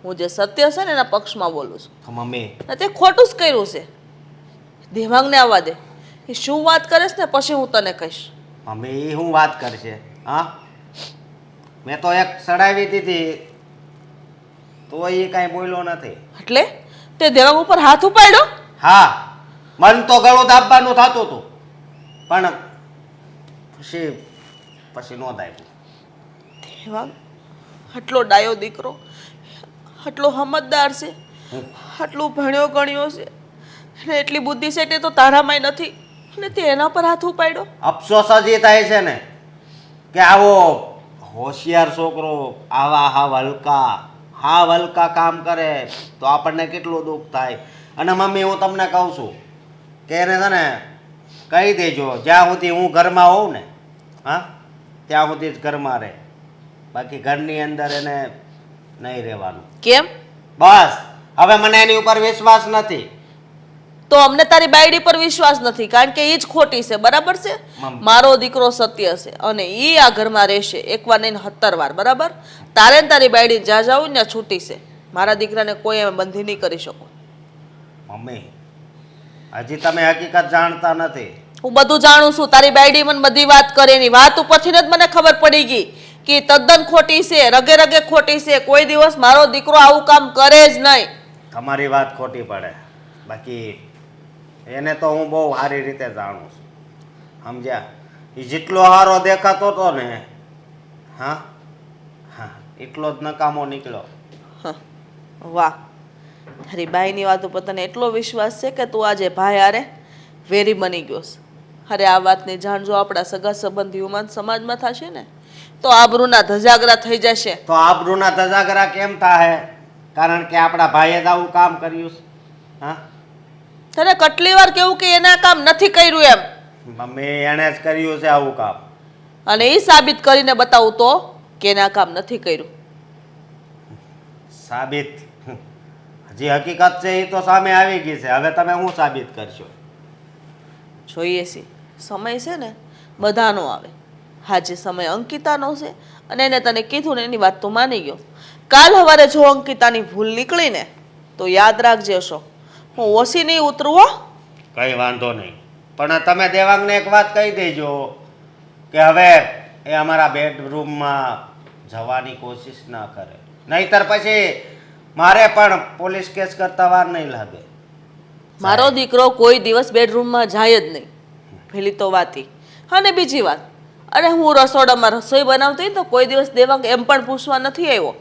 હું જે સત્ય છે ને એના પક્ષમાં બોલું છું. તો મમ્મી, ને તે ખોટું જ કર્યું છે. દેવાંગને આવવા દે. એ શું વાત કરીશ ને પછી હું તને કહીશ. મમ્મી એ શું વાત કરશે? હા, મેં તો એક સડાવી દીધી તો એ કાંઈ બોલ્યો નથી. એટલે તે દેવાંગ ઉપર હાથ ઉપાડ્યો? હા, મન તો ગળું દાબવાનું થતું હતું પણ પછી નો દાબ્યું. દેવાંગ આટલો ડાયો દીકરો, આટલો સમજદાર છે, આટલું ભણ્યો ગણ્યો છે, અને એટલી બુદ્ધિ છે તે તો તારામાંય નથી, અને તે એના પર હાથ ઉપાડ્યો. અફસોસ હજી થાય છે ને કે આવો હોશિયાર છોકરો આવા હાવ હલકા કામ કરે તો આપણને કેટલું દુઃખ થાય. અને મમ્મી, હું તમને કહું છું કે એને છે ને કહી દેજો, જ્યાં સુધી હું ઘરમાં હોઉં ને હા ત્યાં સુધી જ ઘરમાં રહે, બાકી ઘરની અંદર એને નહીં રહેવાનું. કેમ? બસ, હવે મને એની ઉપર વિશ્વાસ નથી. તો અમને તારી બાયડી પર વિશ્વાસ નથી, કારણ કે એ જ ખોટી છે. બરાબર છે? મમ્મી. મારો દીકરો સત્ય છે અને એ આ ઘરમાં રહેશે, એકવાર નહીં 17 વાર. બરાબર? તારે ને તારી બાયડી જ્યાં જાવું ને ત્યાં છૂટી છે. મારા દીકરાને કોઈ એમ બંધી નહીં કરી શકો. મમ્મી, હજી તમે હકીકત જાણતા નથી. હું બધું જાણું છું. તારી બાયડી મને બધી વાત કરે, એની વાત ઉપરથી જ મને ખબર પડી ગઈ કે તદ્દન ખોટી છે, રગે રગે ખોટી છે. કોઈ દિવસ મારો દીકરો આવું કામ કરે જ નહીં. તમારી વાત ખોટી પડે, બાકી એને તો હું બહુ સારી રીતે જાણું છું. સમજ્યા? એ જેટલો સારો દેખાતો હતો ને હા હા એટલો જ નકામો નીકળ્યો. હ, વાહ, તારી બાઈની વાત ઉપર તને એટલો વિશ્વાસ છે કે તું આજે ભાઈ હારે વેરી બની ગયો છે. અરે આ વાતની જાણ જો આપણા સગા સંબંધીઓમાં સમાજમાં થશે ને તો આબરૂના ધજાગરા થઈ જશે. તો આબરૂના ધજાગરા કેમ થાય? કારણ કે આપણા ભાઈએ જ આવું કામ કર્યું છે. હા, તને કેટલી વાર કેવું કે એના કામ નથી કર્યું એમ? મમ્મી, એણે જ કર્યું છે આવું કામ. અને એ સાબિત કરીને બતાવું તો કે એના કામ નથી કર્યું. સાબિત હજી હકીકત છે એ તો સામે આવી ગઈ છે. હવે તમે શું સાબિત કરશો? જોઈએ છીએ. સમય છે ને બધાનો આવે. આજે સમય અંકિતાનો છે અને એને તને કીધું ને એની વાત તો માની ગયો. કાલ સવારે જો અંકિતાની ભૂલ નીકળી ને તો યાદ રાખજે છો, હું ઓછી નહીં ઉતરું હો. કઈ વાંધો નહીં, પણ તમે દેવાંગને એક વાત કહી દેજો કે હવે એ અમારા બેડરૂમમાં જવાની કોશિશ ના કરે, નહીતર પછી મારે પણ પોલીસ કેસ કરતા વાર નહીં લાગે. મારો દીકરો કોઈ દિવસ બેડરૂમમાં જાય જ નહીં. પહેલી તો વાત ઈ. અને બીજી વાત, અરે હું રસોડામાં રસોઈ બનાવતી હોય તો કોઈ દિવસ દેવાંગ એમ પણ પૂછવા નથી આવ્યો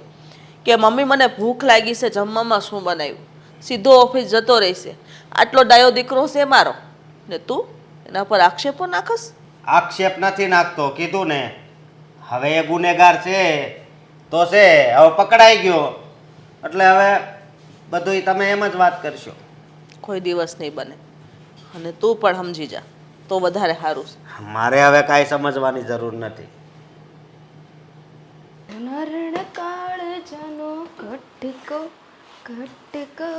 કે મમ્મી મને ભૂખ લાગી છે, જમવામાં શું બનાવ્યું. સીધો ઓફિસ જતો રહેશે. આટલો ડાયો દીકરો છે મારો, ને તું એના પર આક્ષેપો નાખસ? આક્ષેપ નથી નાખતો, કીધું ને. હવે એ ગુનેગાર છે તો છે, હવે પકડાઈ ગયો એટલે હવે બધુંય તમે એમ જ વાત કરશો. કોઈ દિવસ નહીં બને. અને તું પણ સમજી જા તો વધારે સારું છે. મારે હવે કાંઈ સમજવાની જરૂર નથી. નરણ કાળ જનો ઘટકો ઘટકો.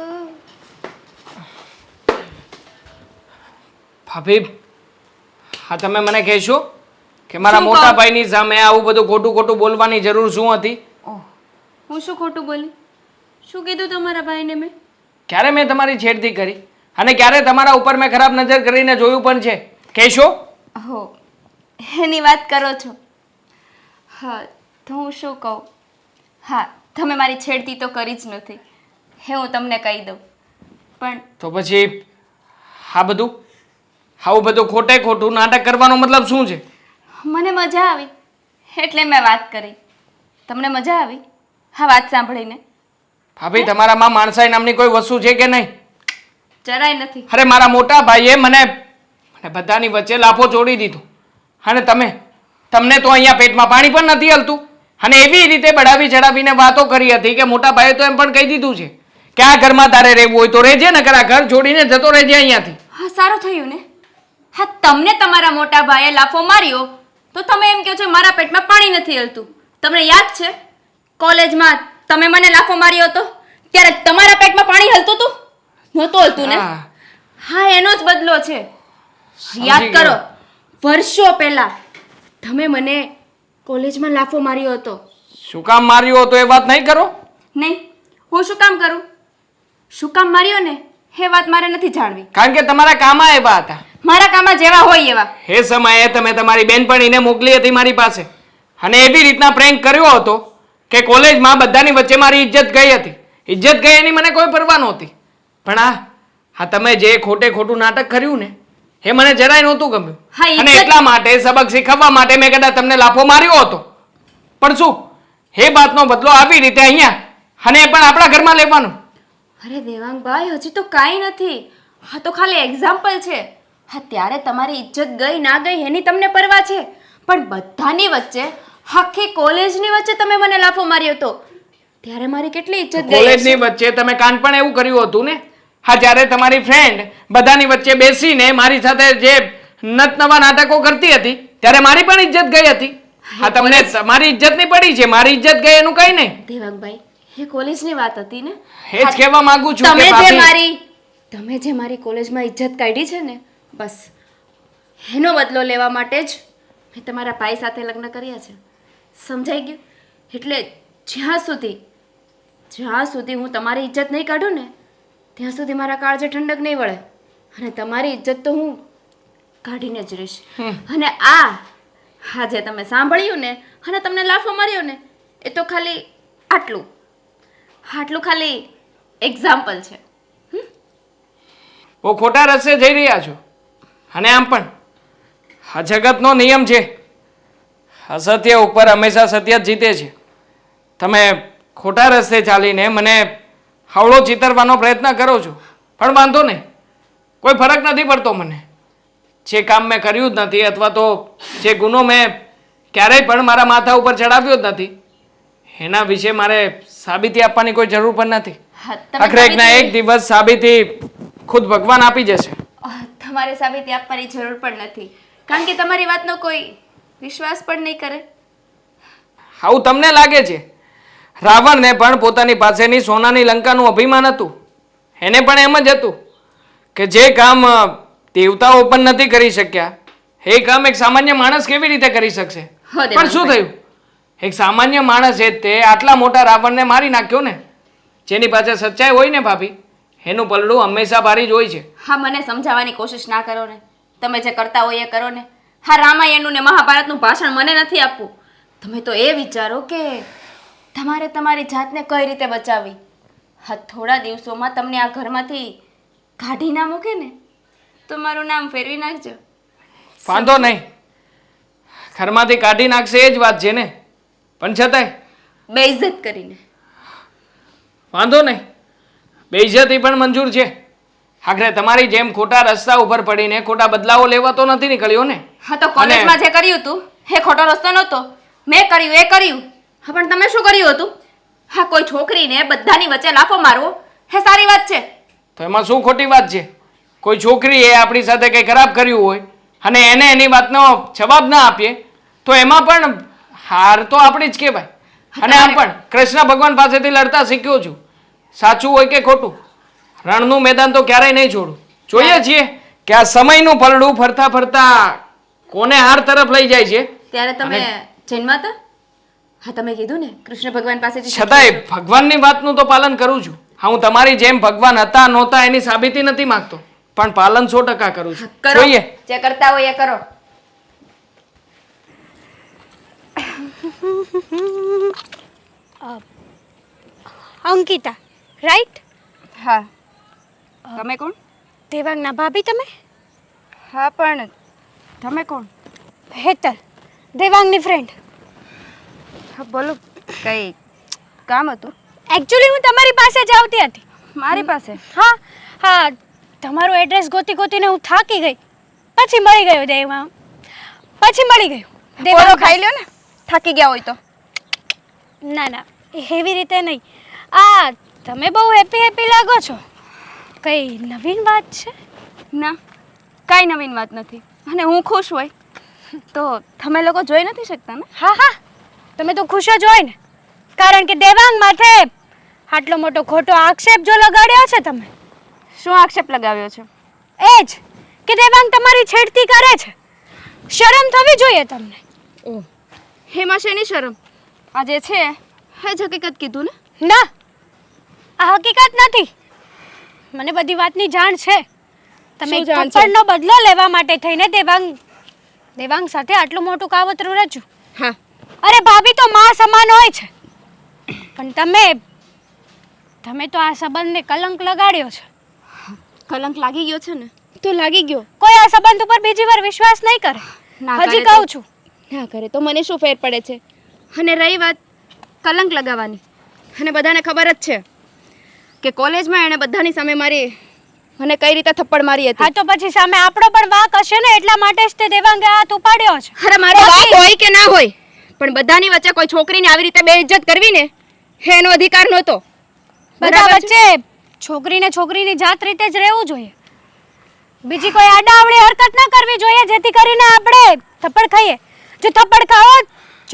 ભાભી, હા તમે મને કહેશો કે મારા શું મોટા કહું? ભાઈની સામે આવું બધું ખોટું ખોટું બોલવાની જરૂર શું હતી? ઓહ, હું શું ખોટું બોલી? શું કીધું તમારા ભાઈને મેં? ક્યારે મેં તમારી છેડતી કરી અને ક્યારે તમારા ઉપર મેં ખરાબ નજર કરીને જોયું પણ છે? કહેશો? હો, એની વાત કરો છો? હા, તો હું શું કહું? હા, તમે મારી છેડતી તો કરી જ નથી, હે હું તમને કહી દઉં. પણ તો પછી આ બધું આવું બધું ખોટે ખોટું નાટક કરવાનો મતલબ શું છે? મને મજા આવી એટલે મેં વાત કરી. તમને મજા આવી હા વાત સાંભળીને? ભાભી, તમારામાં માણસાઈ નામની કોઈ વસ્તુ છે કે નહીં? જરાય નથી. અરે મારા મોટા ભાઈએ મને બધાની વચ્ચે લાફો છોડી દીધો અને તમને તો અહીંયા પેટમાં પાણી પણ નથી હલતું અને એવી રીતે બઢાવી ચડાવીને વાતો કરી હતી કે મોટા ભાઈએ તો એમ પણ કહી દીધું છે કે આ ઘરમાં તારે રહેવું હોય તો રહેજે, નકર આ ઘર છોડીને જતો રહેજે અહીંયાથી. હા, સારું થયું ને. હા, તમને તમારા મોટા ભાઈએ લાફો માર્યો તો તમે એમ કહો છો મારા પેટમાં પાણી નથી હલતું. તમને યાદ છે કોલેજમાં તમે મને લાફો માર્યો હતો ત્યારે તમારા પેટમાં પાણી હલતું હતું? નહોતું હલતું ને? હા. હા, એનો જ બદલો છે. સમજી યાદ ગયો. કરો, વર્ષો પહેલા તમે મને કોલેજમાં લાફો માર્યો હતો. શું કામ માર્યો હતો એ વાત નહીં કરો? નહીં, હું શું કામ કરું? શું કામ માર્યો ને એ વાત મારે નથી જાણવી. કારણ કે તમારા કામમાં એવા હતા. મારા કામમાં જેવા હોય એવા. એ સમયે તમે તમારી બેનપણીને મોકલી હતી મારી પાસે અને એવી રીતના પ્રેન્ક કર્યો હતો કે કોલેજમાં બધાની વચ્ચે મારી ઇજ્જત ગઈ હતી. ઇજ્જત ગઈ એની મને કોઈ પરવા નહોતી. પણ હા તમે જે ખોટે ખોટું નાટક કર્યું ને એ મને જરાય નહોતું ગમ્યું. હા, અને ઇજ્જત- એટલા માટે સબક શીખવવા માટે મેં કદાચ તમને લાફો માર્યો હતો. પણ શું એ વાતનો બદલો આવી રીતે અહીંયા અને એ પણ આપણા ઘરમાં લેવાનું? અરે દેવાંગભાઈ, હજી તો કાંઈ નથી. હા, તો ખાલી એક્ઝામ્પલ છે. હા, ત્યારે તમારી ઇજ્જત ગઈ ના ગઈ એની તમને પરવા છે, પણ બધાની વચ્ચે આખી કોલેજની વચ્ચે તમે મને લાફો માર્યો હતો ત્યારે મારી કેટલી ઇજ્જત ગઈ કોલેજની હશે? વચ્ચે તમે કાન પણ એવું કર્યું હતું ને? હા, જ્યારે તમારી ફ્રેન્ડ બધાની વચ્ચે બેસીને મારી સાથે જે નત નવા નાટકો કરતી હતી ત્યારે મારી પણ ઇજ્જત ગઈ હતી. હા, તમને તમારી ઇજ્જત નહીં પડી છે, મારી ઇજ્જત ગઈ એનું કઈ નહીં. દેવાંગભાઈ, એ કોલેજની વાત હતી ને? એ જ કહેવા માંગુ છું તમે કે જે ભાભી, તમે જે મારી કોલેજમાં ઇજ્જત કાઢી છે ને, બસ એનો બદલો લેવા માટે જ મેં તમારા ભાઈ સાથે લગ્ન કર્યા છે. સમજાઈ ગયું? એટલે જ્યાં સુધી હું તમારી ઇજ્જત નહીં કાઢું ને ત્યાં સુધી મારા કાળજે ઠંડક નહીં વળે અને તમારી ઇજ્જત તો હું કાઢીને જ રહીશ. અને હા જે તમે સાંભળ્યું ને અને તમને લાફો માર્યો ને એ તો ખાલી આટલું ખાલી એક્ઝામ્પલ છે. બહુ ખોટા રસ્તે જઈ રહ્યા છો. અને આમ પણ આ જગતનો નિયમ છે, અસત્ય ઉપર હંમેશા સત્ય જ જીતે છે. તમે ખોટા રસ્તે ચાલીને મને હવળો ચિતરવાનો પ્રયત્ન કરો છો, પણ વાંધો નહીં, કોઈ ફરક નથી પડતો મને. જે કામ મેં કર્યું જ નથી અથવા તો જે ગુનો મેં ક્યારેય પણ મારા માથા ઉપર ચડાવ્યો જ નથી એના વિશે મારે સાબિતી આપવાની કોઈ જરૂર પણ નથી. હા, તમે આખરે એકના એક દિવસ સાબિતી ખુદ ભગવાન આપી જશે. તમારે સાબિતી આપવાની જરૂર પણ નથી, કારણ કે તમારી વાતનો કોઈ વિશ્વાસ પણ નહીં કરે. આવું તમને લાગે છે? રાવણને પણ પોતાની પાસેની સોનાની લંકાનું અભિમાન હતું. એને પણ એમ જ હતું કે જે કામ દેવતાઓ પણ નથી કરી શક્યા એ કામ એક સામાન્ય માણસ કેવી રીતે કરી શકશે? હો દેવાંગભાઈ. પણ શું થયું? એક સામાન્ય માણસે તે આટલા મોટા રાવણને મારી નાખ્યો ને. જેની પાસે સચ્ચાઈ હોય ને ભાભી, એનું પલડું હંમેશા ભારી જ હોય છે. હા, મને સમજાવવાની કોશિશ ના કરો ને. તમે જે કરતા હોય એ કરો ને. હા, રામાયણનું ને મહાભારતનું ભાષણ મને નથી આપવું. તમે તો એ વિચારો કે તમારે તમારી જાતને કઈ રીતે બચાવવી. હા, થોડા દિવસોમાં તમને આ ઘરમાંથી કાઢી ના મૂકે ને તો મારું નામ ફેરવી નાખજો. વાંધો નહીં, ઘરમાંથી કાઢી નાખશે એ જ વાત છે ને, પણ છતાંય બેઇજ્જત કરીને. વાંધો નહીં, બેઇજ્જતી પણ મંજૂર છે. આખરે તમારી જેમ ખોટા રસ્તા ઉપર પડીને ખોટા બદલાવો લેવા તો નથી નીકળ્યો ને. હા, તો કોલેજમાં જે કર્યું હતું એ ખોટો રસ્તો નહોતો. મેં કર્યું એ કર્યું. હા, પણ તમે શું કર્યું હતું? હા, કોઈ છોકરીને બધાની વચ્ચે લાફો મારવો એ સારી વાત છે? તો એમાં શું ખોટી વાત છે? કોઈ છોકરીએ આપણી સાથે કંઈ ખરાબ કર્યું હોય અને એને એની વાતનો જવાબ ના આપીએ તો એમાં પણ હાર તો આપણી જ કહેવાય. અને આમ પણ કૃષ્ણ ભગવાન પાસેથી લડતા શીખ્યો છું. સાચું હોય કે ખોટું, રણનું મેદાન તો ક્યારેય નહીં છોડું. જોઈએ છીએ કે આ સમયનું પલડું ફરતા ફરતા કોને હાર તરફ લઈ જાય છે ત્યારે તમે જન્મા હતા? હા, તમે કીધું ને કૃષ્ણ ભગવાન પાસેથી છતાંય ભગવાનની વાતનું તો પાલન કરું છું. હા, હું તમારી જેમ ભગવાન હતા નહોતા એની સાબિતી નથી માંગતો, પણ પાલન 100% કરું છું. કરો. જોઈએ. જે કરતા હોય એ કરો. અંકિતા, રાઈટ? હા. તમે કોણ? દેવાંગના ભાભી તમે? હા, પણ તમે કોણ? હેતલ, દેવાંગની ફ્રેન્ડ. હા, બોલો. કઈ કામ હતું? એકચ્યુઅલી હું તમારી પાસે જ આવતી હતી. મારી પાસે? હા હા, તમારું એડ્રેસ ગોતી ગોતીને હું થાકી ગઈ. પછી મળી ગયું દેવાંગ. પછી મળી ગયું ઓરો ખાઈ લ્યો ને, થાકી ગયા હોય તો. ના ના, એવી રીતે નહીં. આ તમે બહુ હેપી હેપી લાગો છો. કઈ નવીન વાત છે? ના, કાંઈ નવીન વાત નથી. અને હું ખુશ હોય તો તમે લોકો જોઈ નથી શકતા ને? હા હા, તમે તો ખુશ જ હોય ને, કારણ કે દેવાંગ માથે આટલો મોટો ખોટો આક્ષેપ જો લગાડ્યો છે તમે. શું આક્ષેપ લગાવ્યો છે? એ જ કે દેવાંગ તમારી છેડતી કરે છે. શરમ થવી જોઈએ તમને. ઓહ, એમાં શેની શરમ? આ જે છે એ જ હકીકત કીધું ને. ના, આ હકીકત નથી. મને બધી વાતની જાણ છે. તમે શું જાણ છે? થપ્પડનો બદલો લેવા માટે થઈને દેવાંગ સાથે આટલું મોટું કાવતરું રચ્યું. હા. અરે ભાભી તો માં સમાન હોય છે, પણ તમે તો આ સંબંધને કલંક લગાડ્યો છે. કલંક લાગી ગયો છે ને તો લાગી ગયો. કોઈ આ સંબંધ ઉપર બીજી વાર વિશ્વાસ નહીં કરે. ના હજી કરે તો- કહું છું. ના કરે તો મને શું ફેર પડે છે? અને રહી વાત કલંક લગાવવાની, અને બધાને ખબર જ છે કે કોલેજમાં એણે બધાની સામે મને કઈ રીતે થપ્પડ મારી હા, હતી. તો પછી સામે આપણો પણ વાંક હશે ને, એટલા માટે જ તે દેવાંગે હાથ ઉપાડ્યો છે. અરે મારો વાંક હોય કે ના હોય, પણ બધાની વચ્ચે કોઈ છોકરીને આવી રીતે બેઇજ્જત કરવી ને એ એનો અધિકાર નહોતો. બધા બરાબર છે? વચ્ચે છોકરીની જાત રીતે જ રહેવું જોઈએ. બીજી કોઈ આડાઅવળી હરકત ના કરવી જોઈએ, જેથી કરીને આપણે થપ્પડ ખાઈએ. જો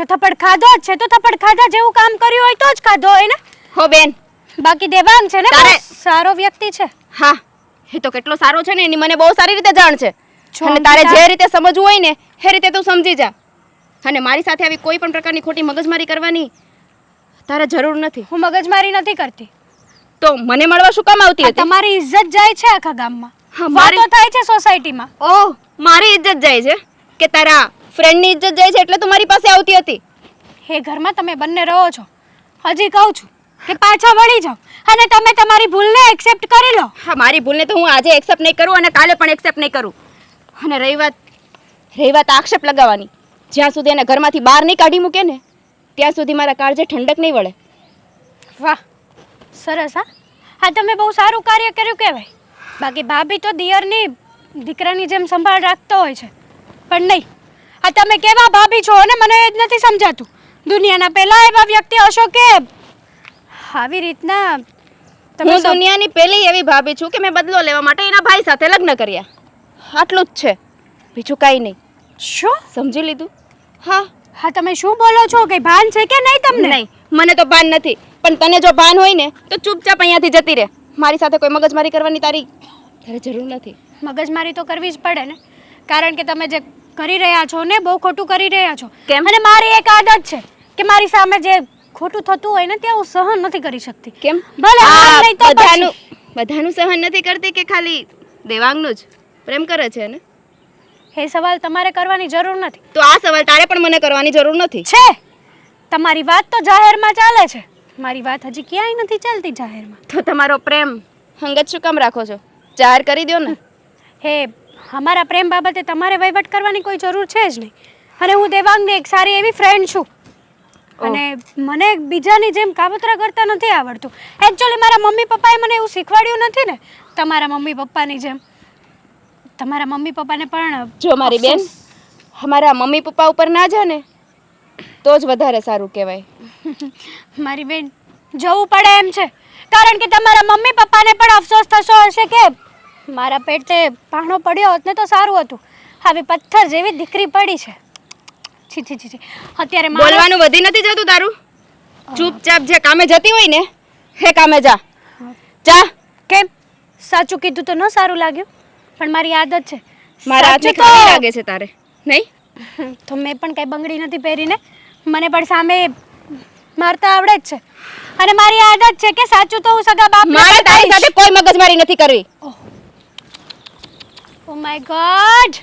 થપ્પડ ખાધો જ છે તો થપ્પડ ખાધા જેવું કામ કર્યું હોય તો જ ખાધો હોય ને. હો બેન, બાકી દેવાંગ છે ને બહુ તારે- સારો વ્યક્તિ છે. હા, એ તો કેટલો સારો છે ને એની મને બહુ સારી રીતે જાણ છે. છો અને તારે અંકિતા? જે રીતે સમજવું હોય ને એ રીતે તું સમજી જા. અને મારી સાથે આવી કોઈ પણ પ્રકારની ખોટી મગજમારી કરવાની તારે જરૂર નથી. હું મગજમારી નથી કરતી. તો મને મળવા શું કામ આવતી આ હતી? તમારી ઇજ્જત જાય છે આખા ગામમાં. હા, મારી- વાતો થાય છે સોસાયટીમાં. ઓહ, મારી ઇજ્જત જાય છે કે તારા ફ્રેન્ડની ઇજ્જત જાય છે એટલે તું મારી પાસે આવતી હતી? એ ઘરમાં તમે બંને રહો છો. હજી કહું છું કે પાછા વળી જાઓ અને તમે તમારી ભૂલને એક્સેપ્ટ કરી લો. હા, મારી ભૂલને તો હું આજે એક્સેપ્ટ નહીં કરું અને કાલે પણ એક્સેપ્ટ નહીં કરું. અને રહી વાત આક્ષેપ લગાવવાની, જ્યાં સુધી એને ઘરમાંથી બહાર નહીં કાઢી મૂકે ને ત્યાં સુધી મારા કાળજે ઠંડક નહીં વળે. વાહ, સરસ. હા, તમે બહુ સારું કાર્ય કર્યું કહેવાય. બાકી ભાભી તો દિયરની દીકરાની જેમ સંભાળ રાખતો હોય છે, પણ નહીં. આ તમે કેવા ભાભી છો ને મને એ જ નથી સમજાતું. દુનિયાના પહેલા એવા વ્યક્તિ હશો કે આવી રીતના હું દુનિયાની પહેલી એવી ભાભી છું કે મેં બદલો લેવા માટે એના ભાઈ સાથે લગ્ન કર્યા. આટલું જ છે, બીજું કાંઈ નહીં. શું? સમજી લીધું? હા. હા, તમે શું બોલો છો? કઈ ભાન છે કે નહીં તમને? નહીં, મને તો ભાન નથી, પણ તને જો ભાન હોય ને તો ચૂપચાપ અહીંયાથી જતી રહે. મારી સાથે કોઈ મગજમારી કરવાની તારે જરૂર નથી. મગજમારી તો કરવી જ પડે ને, કારણ કે તમે જે કરી રહ્યા છો ને બહુ ખોટું કરી રહ્યા છો. કેમ? અને મારી એક આદત છે કે મારી સામે જે ખોટું થતું હોય ને ત્યાં હું સહન નથી કરી શકતી. કેમ? ભલે હાર નહીં તો બધાનું સહન નથી કરતી કે ખાલી દેવાંગનું જ પ્રેમ કરે છે ને? એ સવાલ તમારે કરવાની જરૂર નથી. તો આ સવાલ તારે પણ મને કરવાની જરૂર નથી. છે તમારી વાત તો જાહેરમાં ચાલે છે, મારી વાત હજી ક્યાંય નથી ચાલતી જાહેરમાં. તો તમારો પ્રેમ હંગત શું કામ રાખો છો? જાહેર કરી દો ને. હે, અમારા પ્રેમ બાબતે તમારે વહીવટ કરવાની કોઈ જરૂર છે જ નહીં. અને હું દેવાંગની એક સારી એવી ફ્રેન્ડ છું, અને મને બીજાની જેમ કાવતરા કરતા નથી આવડતું. એકચ્યુઅલી મારા મમ્મી પપ્પાએ મને એવું શીખવાડ્યું નથી ને, તમારા મમ્મી પપ્પાની જેમ. તમારા મમ્મી પપ્પાને પણ જો મારી બેન અમારા મમ્મી પપ્પા ઉપર ના જા ને તો જ વધારે સારું કહેવાય. મારી બેન જવું પડે એમ છે, કારણ કે તમારા મમ્મી પપ્પાને પણ અફસોસ થતો હશે કે મારા પેટે પાણો પડ્યો હોત ને તો સારું હતું. આવી પથ્થર જેવી દીકરી પડી છે. છી છી છી છી. અત્યારે બોલવાનું વધી નથી જતું તારું? ચૂપચાપ જે કામે જતી હોય ને હે કામે જા. જા. કેમ? સાચું કીધું તો ન સારું લાગ્યું, પણ મારી આદત છે. મારા હાથની સાચું તો- ખાલી લાગે છે તારે નહીં? તો મેં પણ કઈ બંગડી નથી પહેરીને, મને પણ સામે મારતા આવડે જ છે. અને મારી આદત છે કે સાચું તો હું સગા બાપ મારે તારી સાથે કોઈ મગજમારી નથી કરવી. Oh my God.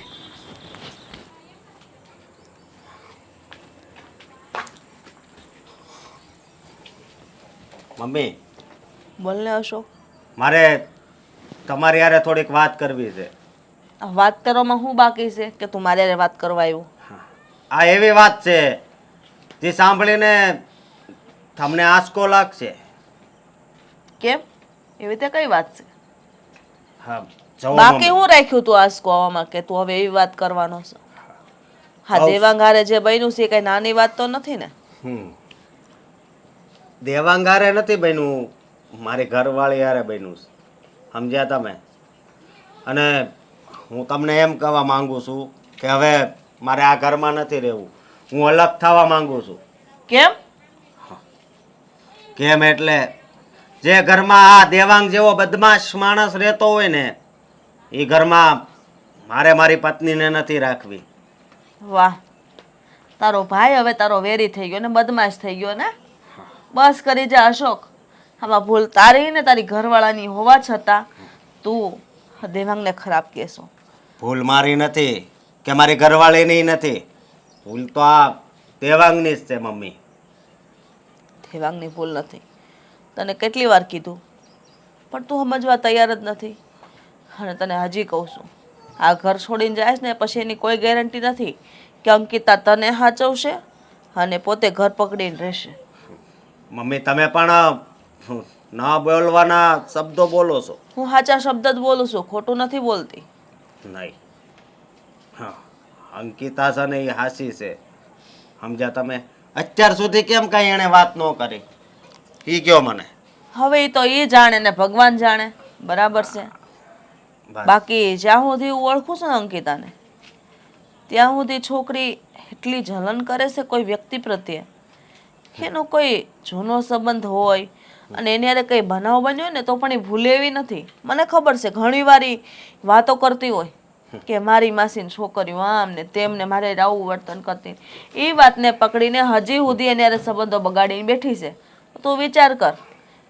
મમ્મી, બોલને અશોક. મારે તમારી હારે થોડીક વાત કરવી છે. આ વાત કરવામાં શું બાકી છે કે તું મારી હારે વાત કરવા આવ્યો? આ એવી વાત છે જે સાંભળીને તમને આંચકો લાગશે. કેમ? એવી રીતે કઈ વાત છે? હા, જવો બાકી મમ્મી. હું રાખ્યું તું આજ કહેવામાં કે તું હવે એવી વાત કરવાનો છે? હા, આવ- દેવાંગ હારે જે બન્યું છે એ કઈ નાની વાત તો નથી ને? હમ. દેવાંગ હારે નથી બન્યું, મારી ઘરવાળી હારે બન્યું છે. સમજ્યા તમે? અને હું તમને એમ કહેવા માંગુ છું કે હવે મારે આ ઘરમાં નથી રહેવું. હું અલગ થવા માંગુ છું. કેમ? કેમ એટલે જે ઘરમાં આ દેવાંગ જેવો બદમાશ માણસ રહેતો હોય ને એ ઘરમાં મારે મારી પત્નીને નથી રાખવી. વાહ, તારો ભાઈ હવે તારો વેરી થઈ ગયો ને બદમાશ થઈ ગયો ને? બસ કરી જા અશોક. આમાં ભૂલ તારી ને તારી ઘરવાળાની હોવા છતાં તું દેવાંગને ખરાબ કહેશો. ભૂલ મારી નથી કે મારી ઘરવાળીની નથી. ભૂલ તો આ દેવાંગની જ છે મમ્મી. દેવાંગની ભૂલ નથી. તને કેટલી વાર કીધું પણ તું સમજવા તૈયાર જ નથી. અને તને હજી કહું છું, આ ઘર છોડીને જાય ને પછી એની કોઈ ગેરંટી નથી કે અંકિતા તને સાચવશે અને પોતે ઘર પકડીને રહેશે. મમ્મી તમે પણ ન બોલવાના શબ્દો બોલો છો. હું સાચા શબ્દ જ બોલું છું, ખોટું નથી બોલતી. નહીં, હા, અંકિતા છે ને એ હાસી છે. સમજ્યા તમે? અત્યાર સુધી કેમ કઈ એણે વાત ન કરી ઈ કયો મને. હવે એ તો એ જાણે ને ભગવાન જાણે. બરાબર છે? બસ. બાકી જ્યાં સુધી હું ઓળખું છું ને અંકિતાને, ત્યાં સુધી છોકરી એટલી જલન કરે છે કોઈ વ્યક્તિ પ્રત્યે. એનો કોઈ જૂનો સંબંધ હોય અને એની હારે કંઈ બનાવ બન્યો હોય ને તો પણ એ ભૂલે એવી નથી. મને ખબર છે ઘણી વાર ઈ વાતો કરતી હોય કે મારી માસીની છોકરીઓ આમ ને તેમ ને મારે આવું વર્તન કરતી. એ વાતને પકડીને હજી સુધી એની હારે સંબંધો બગાડીને બેઠી છે. તો વિચાર કર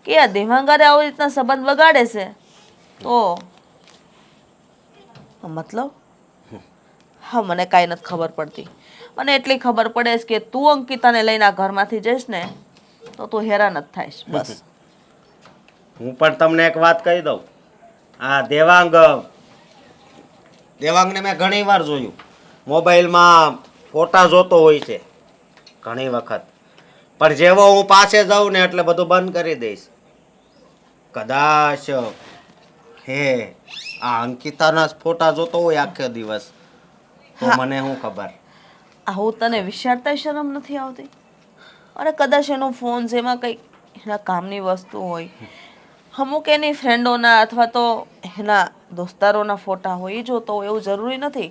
કે આ દેવાંગારે આવી રીતના સંબંધ બગાડે છે તો મતલબ હા, મને કાંઈ નથી ખબર પડતી. મને એટલી ખબર પડે છે કે તું અંકિતાને લઈને આ ઘરમાંથી જઈશ ને તો તું હેરાન જ થાઈશ. બસ. હું પણ તમને એક વાત કહી દઉં. આ દેવાંગને મેં ઘણી વાર જોયું. મોબાઈલમાં ફોટા જોતો હોય છે ઘણી વખત. પણ જેવો હું પાસે જાઉં ને એટલે બધું બંધ કરી દઈશ. કદાચ હે આ અંકિતાના જ ફોટા જોતો હોય આખો દિવસ તો હા. મને શું ખબર. આવું તને વિચારતા શરમ નથી આવતી? અરે કદાચ એનો ફોન છે એમાં કંઈક એના કામની વસ્તુ હોય, અમુક એની ફ્રેન્ડોના અથવા તો એના દોસ્તારોના ફોટા હોય એ જોતો હોય, એવું જરૂરી નથી.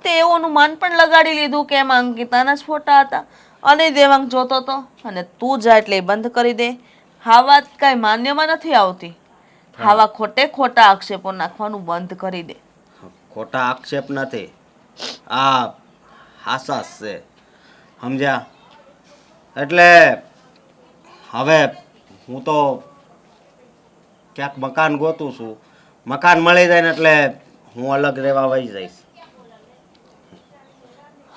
તે એવું અનુમાન પણ લગાડી લીધું કે એમાં અંકિતાના જ ફોટા હતા અને દેવાંગ જોતો હતો અને તું જા એટલે એ બંધ કરી દે. આ વાત કાંઈ માન્યમાં નથી આવતી. આવા ખોટે ખોટા આક્ષેપો નાખવાનું બંધ કરી દે. ખોટા આક્ષેપ નથી, આ હાસાસ છે. સમજ્યા? એટલે હવે હું તો ક્યાંક મકાન ગોતું છું. મકાન મળી જાય ને એટલે હું અલગ રહેવા વહી જઈશ.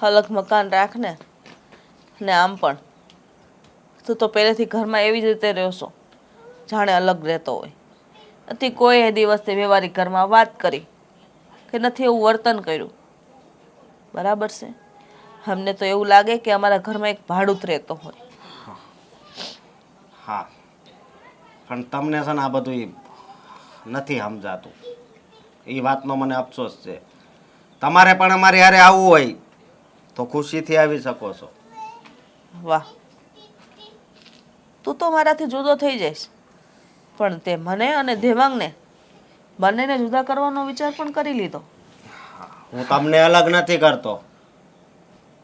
અલગ મકાન રાખ ને. ને આમ પણ તું તો પહેલેથી ઘરમાં એવી જ રીતે રહેશો જાણે અલગ રહેતો હોય. નથી કોઈ એ દિવસે વ્યવહારિક ઘરમાં વાત કરી કે નથી એવું વર્તન કર્યું. બરાબર છે? અમને તો એવું લાગે કે અમારા ઘરમાં એક ભાડૂત રહેતો હોય. હા, પણ તમને છે ને આ બધું નથી સમજાતું. એ વાતનો મને અફસોસ છે. તમારે પણ અમારી હારે આવવું હોય તો ખુશીથી આવી શકો છો. વાહ, તું તો મારાથી જુદો થઈ જઈશ પણ તે મને અને દેવાંગને બંનેને જુદા કરવાનો વિચાર પણ કરી લીધો. હું તમને અલગ નથી કરતો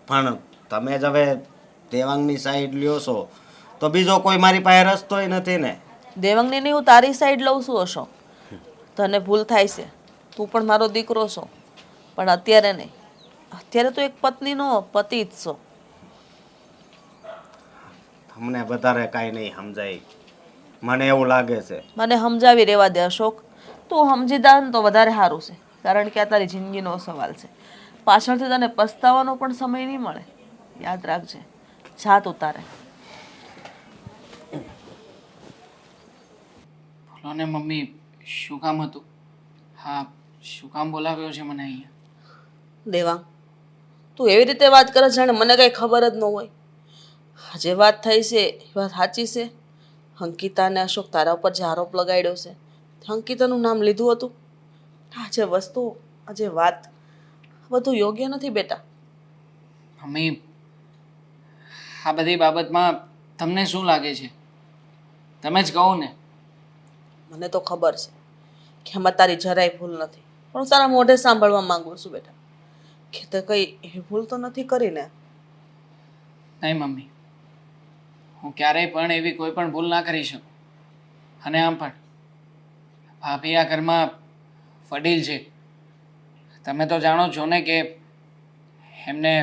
પણ તમે જ હવે દેવાંગની સાઈડ લ્યો છો તો બીજો કોઈ મારી પાસે રસ્તોય નથી ને. દેવાંગની નહીં, હું તારી સાઈડ લઉં છું અશોક. તને ભૂલ થાય છે, તું પણ મારો દીકરો છો પણ અત્યારે નહીં. અત્યારે તો એક પત્નીનો પતિ જ છો. તમને વધારે કાંઈ નહીં સમજાય. મને એવું લાગે છે. મને સમજાવી રહેવા દે અશોક. તું સમજી જા ને તો વધારે સારું છે, કારણ કે આ તારી જિંદગીનો સવાલ છે. પાછળથી તને પસ્તાવાનો પણ સમય નહીં મળે. યાદ રાખજે. જા તું તારે. બોલો ને મમ્મી, શું કામ હતું? હા, શું કામ બોલાવ્યો છે મને અહીંયા? દેવાંગ, તું એવી રીતે વાત કરે જાણે મને કઈ ખબર જ ન હોય. જે વાત થઈ છે એ વાત સાચી છે. અંકિતા અને અશોક તારા ઉપર જે આરોપ લગાડ્યો છે, તે અંકિતાનું નામ લીધું હતું. આ જે વસ્તુ, આ જે વાત, બધું યોગ્ય નથી બેટા. મમ્મી, આ બધી બાબતમાં તમને શું લાગે છે? તમે જ કહો ને. મને તો ખબર છે કે એમાં તારી જરાય ભૂલ નથી, પણ હું તારા મોઢે સાંભળવા માંગુ છું બેટા કે તે કઈ એવી ભૂલ તો નથી કરીને. નહીં મમ્મી, હું ક્યારેય પણ એવી કોઈ પણ ભૂલ ના કરી શકું. અને આમ પણ ભાભી આ ઘરમાં વડીલ છે. તમે તો જાણો છો ને કે એમને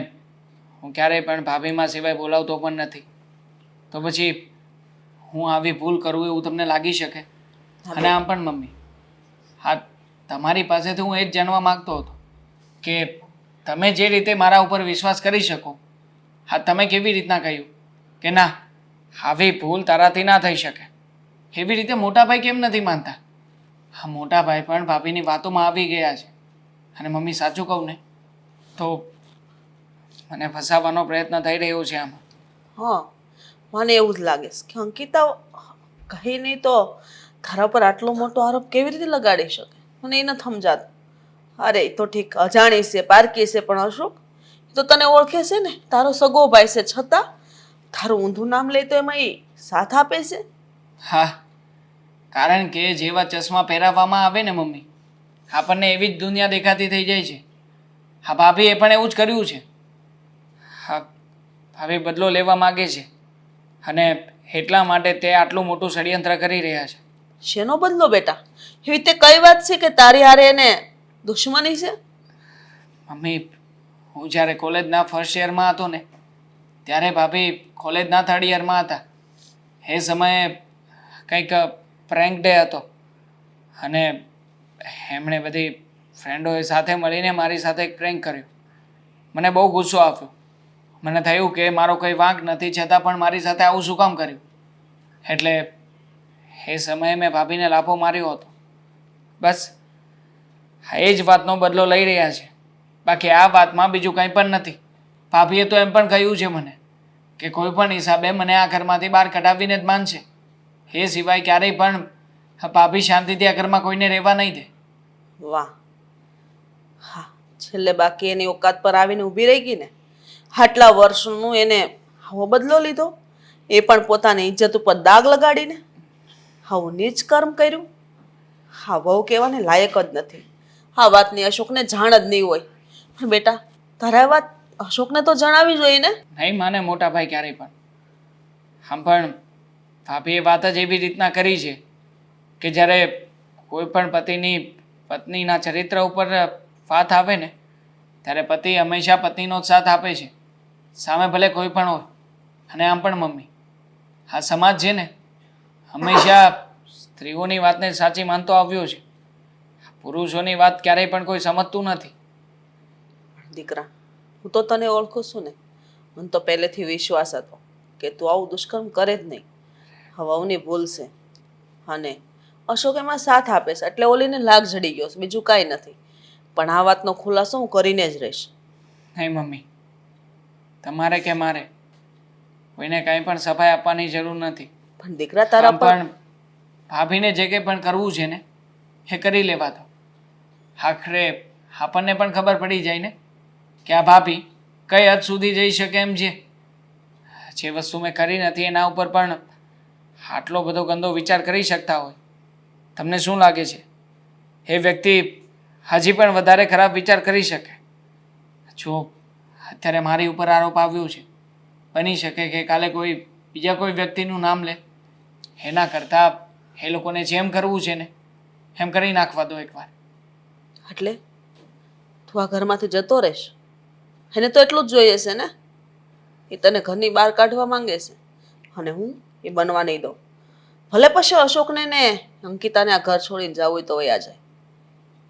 હું ક્યારેય પણ ભાભીમાં સિવાય બોલાવતો પણ નથી. તો પછી હું આવી ભૂલ કરું એવું તમને લાગી શકે? અને આમ પણ મમ્મી, હા, તમારી પાસેથી હું એ જ જાણવા માંગતો હતો કે તમે જે રીતે મારા ઉપર વિશ્વાસ કરી શકો, હા, તમે કેવી રીતના કહ્યું કે ના, આવી ભૂલ તારાથી ના થઈ શકે? એવી રીતે મોટા ભાઈ કેમ નથી માનતા? હા, મોટા ભાઈ પણ ભાભીની વાતોમાં આવી ગયા છે. અને મમ્મી, સાચું કહું ને તો મને ફસાવવાનો પ્રયત્ન થઈ રહ્યો છે આમાં. હા, મને એવું જ લાગે છે કે અંકિતા કહી નહીં તો તારા પર આટલો મોટો આરોપ કેવી રીતે લગાડી શકે? મને એ નથી સમજાતું. અરે એ તો ઠીક અજાણી છે, પારકી છે, પણ અશોક એ તો તને ઓળખે છે ને, તારો સગો ભાઈ છે, છતાં તારું ઊંધું નામ લે તો એમાં એ સાથ આપે છે. હા, કારણ કે જેવા ચશ્મા પહેરાવવામાં આવે ને મમ્મી, આપણને એવી જ દુનિયા દેખાતી થઈ જાય છે. હા, ભાભીએ પણ એવું જ કર્યું છે. હા, ભાભી બદલો લેવા માગે છે અને એટલા માટે તે આટલું મોટું ષડયંત્ર કરી રહ્યા છે. શેનો બદલો બેટા? એવી રીતે કઈ વાત છે કે તારી હારે એને દુશ્મની છે? મમ્મી, હું જ્યારે કોલેજના ફર્સ્ટ યરમાં હતો ને, ત્યારે ભાભી કોલેજના થર્ડ યરમાં હતા. એ સમયે કંઈક પ્રેન્ક ડે હતો અને એમણે બધી ફ્રેન્ડોએ સાથે મળીને મારી સાથે એક પ્રેન્ક કર્યો. મને બહુ ગુસ્સો આવ્યો. મને થયું કે મારો કંઈ વાંક નથી, છતાં પણ મારી સાથે આવું શું કામ કર્યું? એટલે એ સમયે મેં ભાભીને લાફો માર્યો હતો. બસ એ જ વાતનો બદલો લઈ રહ્યા છે. બાકી આ વાતમાં બીજું કંઈ પણ નથી. ભાભીએ તો એમ પણ કહ્યું છે મને કે કોઈ પણ હિસાબે મને આ ઘરમાંથી બહાર કઢાવીને જ માનશે. એ સિવાય ક્યારેય પણ ભાભી શાંતિથી આ ઘરમાં કોઈને રહેવા નહીં દે. વાહ, હા, છેલ્લે બાકી એની ઓકાત પર આવીને ઊભી રહી ગઈ ને. આટલા વર્ષનું એને આવો બદલો લીધો, એ પણ પોતાની ઇજ્જત ઉપર દાગ લગાડીને. આવું નીચ કર્મ કર્યું. હા, વહુ કહેવાને લાયક જ નથી. આ વાતની અશોકને જાણ જ નહીં હોય. પણ બેટા, તારે આ વાત અશોકને તો જણાવવી જોઈએ ને. નહીં માને મોટા ભાઈ ક્યારેય પણ. આમ પણ ભાભીએ વાત જ એવી રીતના કરી છે કે જ્યારે કોઈ પણ પત્નીના ચરિત્ર ઉપર વાત આવે ને, ત્યારે પતિ હંમેશા પત્નીનો જ સાથ આપે છે, સામે ભલે કોઈ પણ હોય. અને આમ પણ મમ્મી, આ સમાજ છે ને હંમેશા સ્ત્રીઓની વાતને સાચી માનતો આવ્યો છે. પુરુષોની વાત ક્યારેય પણ કોઈ સમજતું નથી. દીકરા, હું તો તને ઓળખું છું ને. મને તો પહેલેથી વિશ્વાસ હતો કે તું આવું દુષ્કર્મ કરે જ નહીં. હવાઓની ભૂલ છે અને અશોક એમાં સાથ આપે છે એટલે ઓલીને લાગ જડી ગયો છે, બીજું કાંઈ નથી. પણ આ વાતનો ખુલાસો હું કરીને જ રહીશ. નહીં મમ્મી, તમારે કે મારે કોઈને કાંઈ પણ સફાઈ આપવાની જરૂર નથી. પણ દીકરા, તારા આમ પર પણ ભાભીને જે કંઈ પણ કરવું છે ને એ કરી લેવા દો. આખરે આપણને પણ ખબર પડી જાય ને કે આ ભાભી કઈ હદ સુધી જઈ શકે એમ છે. જે વસ્તુ મેં કરી નથી એના ઉપર પણ આટલો બધો ગંદો વિચાર કરી શકતા હોય. તમને શું લાગે છે એ વ્યક્તિ હજી પણ વધારે ખરાબ વિચાર કરી શકે? જો અત્યારે મારી ઉપર આરોપ આવ્યો છે, બની શકે કે કાલે કોઈ બીજા કોઈ વ્યક્તિનું નામ લે. એના કરતાં એ લોકોને જેમ કરવું છે ને એમ કરી નાખવા દો એકવાર. એટલે તું આ ઘરમાંથી જતો રહેશ? એને તો એટલું જ જોઈએ છે ને. એ તને ઘરની બહાર કાઢવા માંગે છે અને હું એ બનવા નહીં દઉં. ભલે પછી અશોકને ને અંકિતાને આ ઘર છોડીને જવું હોય તો વયા જાય.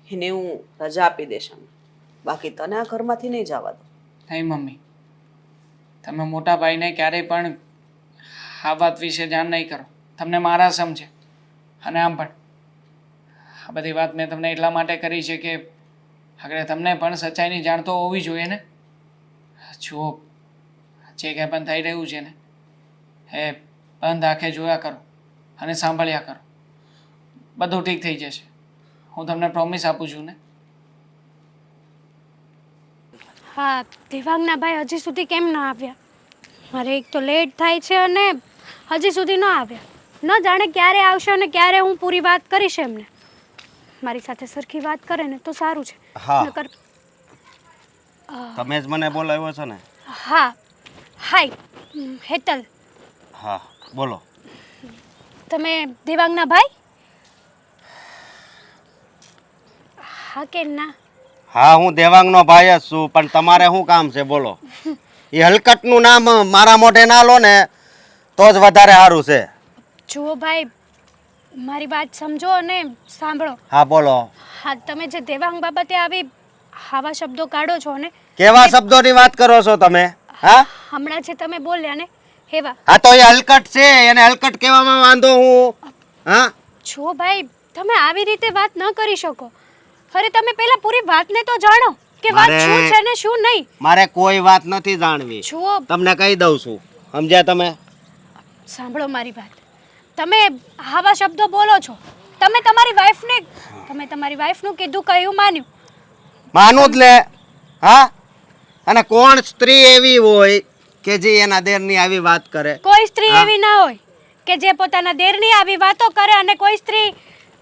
એને હું રજા આપી દઈશ એમને. બાકી તને આ ઘરમાંથી નહીં જવા દઉં. નહીં મમ્મી, તમે મોટા ભાઈને ક્યારેય પણ આ વાત વિશે જાણ નહીં કરો. તમને મારા સમજે. અને આમ પણ આ બધી વાત મેં તમને એટલા માટે કરી છે કે આગળ તમને પણ સચ્ચાઈની જાણ તો હોવી જોઈએ ને. જુઓ, જે કંઈ પણ થઈ રહ્યું છે ને એ બંધ આંખે જોયા કરો અને સાંભળ્યા કરો. બધું ઠીક થઈ જશે. હું તમને પ્રોમિસ આપું છું ને. હા, દેવાંગના ભાઈ હજી સુધી કેમ ન આવ્યા? મારે એક તો લેટ થાય છે અને હજી સુધી ન આવ્યા. ન જાણે ક્યારે આવશે અને ક્યારે હું પૂરી વાત કરીશ એમને. મારી સાથે સરખી વાત કરે ને તો સારું છે. હા. નકર તમે જ મને બોલાવ્યો છો ને? હા, હાય હેતલ, હા, બોલો. તમે દેવાંગના ભાઈ? હા કે ના? હા, હું દેવાંગનો ભાઈ જ છું, પણ તમારે શું કામ છે બોલો? એ હલકટનું નામ મારા મોઢે ના લો ને તો જ વધારે સારું છે. જુઓ ભાઈ, મારી વાત સમજો અને સાંભળો. હા, બોલો. હા, તમે જે દેવાંગ બાબતે આવી આવા શબ્દો કાઢો છો ને, કેવા શબ્દોની વાત કરો છો તમે? હા, હમણાં જે તમે બોલ્યા ને એવા. હા, તો એ હલકટ છે, એને હલકટ કહેવામાં વાંધો હું? હા, જુઓ ભાઈ, તમે આવી રીતે વાત ન કરી શકો. અરે તમે પહેલા પૂરી વાતને તો જાણો કે વાત મારે- શું છે ને શું નહીં. મારે કોઈ વાત નથી જાણવી. જુઓ, તમને કહી દઉં છું, સમજ્યા તમે? સાંભળો મારી વાત. તમે આવા શબ્દો બોલો છો. તમે તમારી વાઈફનું કીધું કહ્યું માન્યું. માનું જ લે. હા, અને કોણ સ્ત્રી એવી હોય કે જે એના દેરની આવી વાત કરે? કોઈ સ્ત્રી હા. એવી ના હોય કે જે પોતાના દેરની આવી વાતો કરે અને કોઈ સ્ત્રી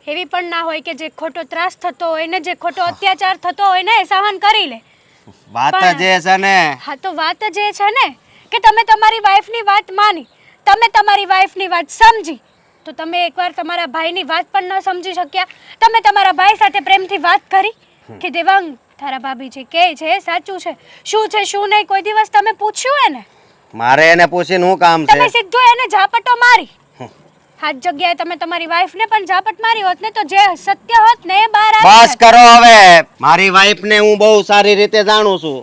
એવી પણ ના હોય કે જે ખોટો ત્રાસ થતો હોય ને જે ખોટો અત્યાચાર થતો હોય ને એ સહન કરી લે. વાત પણ- જે છે ને, હા, તો વાત જ એ છે ને કે તમે તમારી વાઈફની વાત માની, તમે તમારી વાઈફની વાત સમજી, તો તમે એકવાર તમારા ભાઈની વાત પણ ન સમજી શક્યા? તમે તમારા ભાઈ સાથે પ્રેમથી વાત કરી કે દેવાંગ, તારા ભાભી જે કહે છે એ સાચું છે, શું છે શું નહીં? કોઈ દિવસ તમે પૂછ્યું એને? મારે એને પૂછીને શું કામ તમે છે? સીધું એને ઝાપટો મારી. આ જ જગ્યાએ તમે તમારી વાઈફને પણ ઝાપટ મારી હોત ને તો જે સત્ય હોત ને એ બહાર આવી બસ જાત. કરો હવે. મારી વાઈફને હું બહુ સારી રીતે જાણું છું,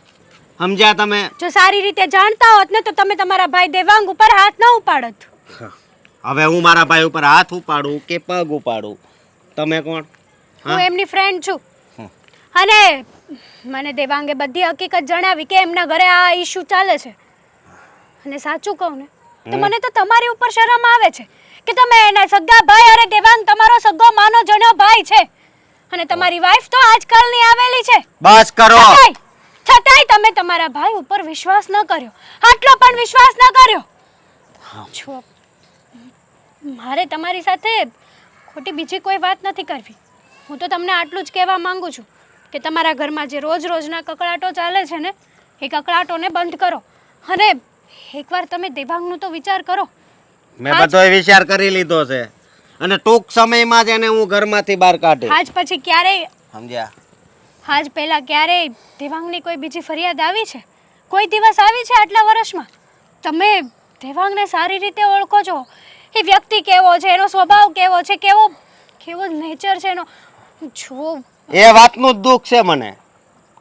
સમજ્યા તમે? જો સારી રીતે જાણતા હોત ને તો તમે તમારા ભાઈ દેવાંગ ઉપર હાથ ન ઉપાડત. હવે હું મારા ભાઈ ઉપર હાથ ઉપાડું કે પગ ઉપાડું? તમે કોણ? હું એમની ફ્રેન્ડ છું અને મને દેવાંગે બધી હકીકત જણાવી કે એમના ઘરે આ ઇશ્યુ ચાલે છે. અને સાચું કહું ને તો મને તો તમારી ઉપર શરમ આવે છે કે તમે એના સગા ભાઈ, અરે દેવાંગ તમારો સગો માનો જણ્યો ભાઈ છે અને તમારી વાઈફ તો આજકાલની આવેલી છે. બસ કરો. છતાંય તમે તમારા ભાઈ ઉપર વિશ્વાસ ન કર્યો, આટલો પણ વિશ્વાસ ન કર્યો. છો, મારે તમારી સાથે ખોટી બીજી કોઈ વાત નથી કરવી. હું તો તમને આટલું જ કહેવા માંગુ છું કે તમારા ઘરમાં જે રોજના કકળાટો ચાલે છે ને એ કકળાટોને બંધ કરો અને એકવાર તમે દેવાંગનું તો વિચાર કરો. મેં બધોય વિચાર કરી લીધો છે અને ટૂંક સમયમાં જ એને હું ઘરમાંથી બહાર કાઢી. આજ પછી ક્યારેય, સમજ્યા? આજ પહેલા ક્યારેય દેવાંગની કોઈ બીજી ફરિયાદ આવી છે? કોઈ દિવસ આવી છે આટલા વર્ષમાં? તમે દેવાંગને સારી રીતે ઓળખો છો. એ વ્યક્તિ કેવો છે, એનો સ્વભાવ કેવો છે, કેવો નેચર છે એનો. જો એ વાતનું જ દુઃખ છે મને,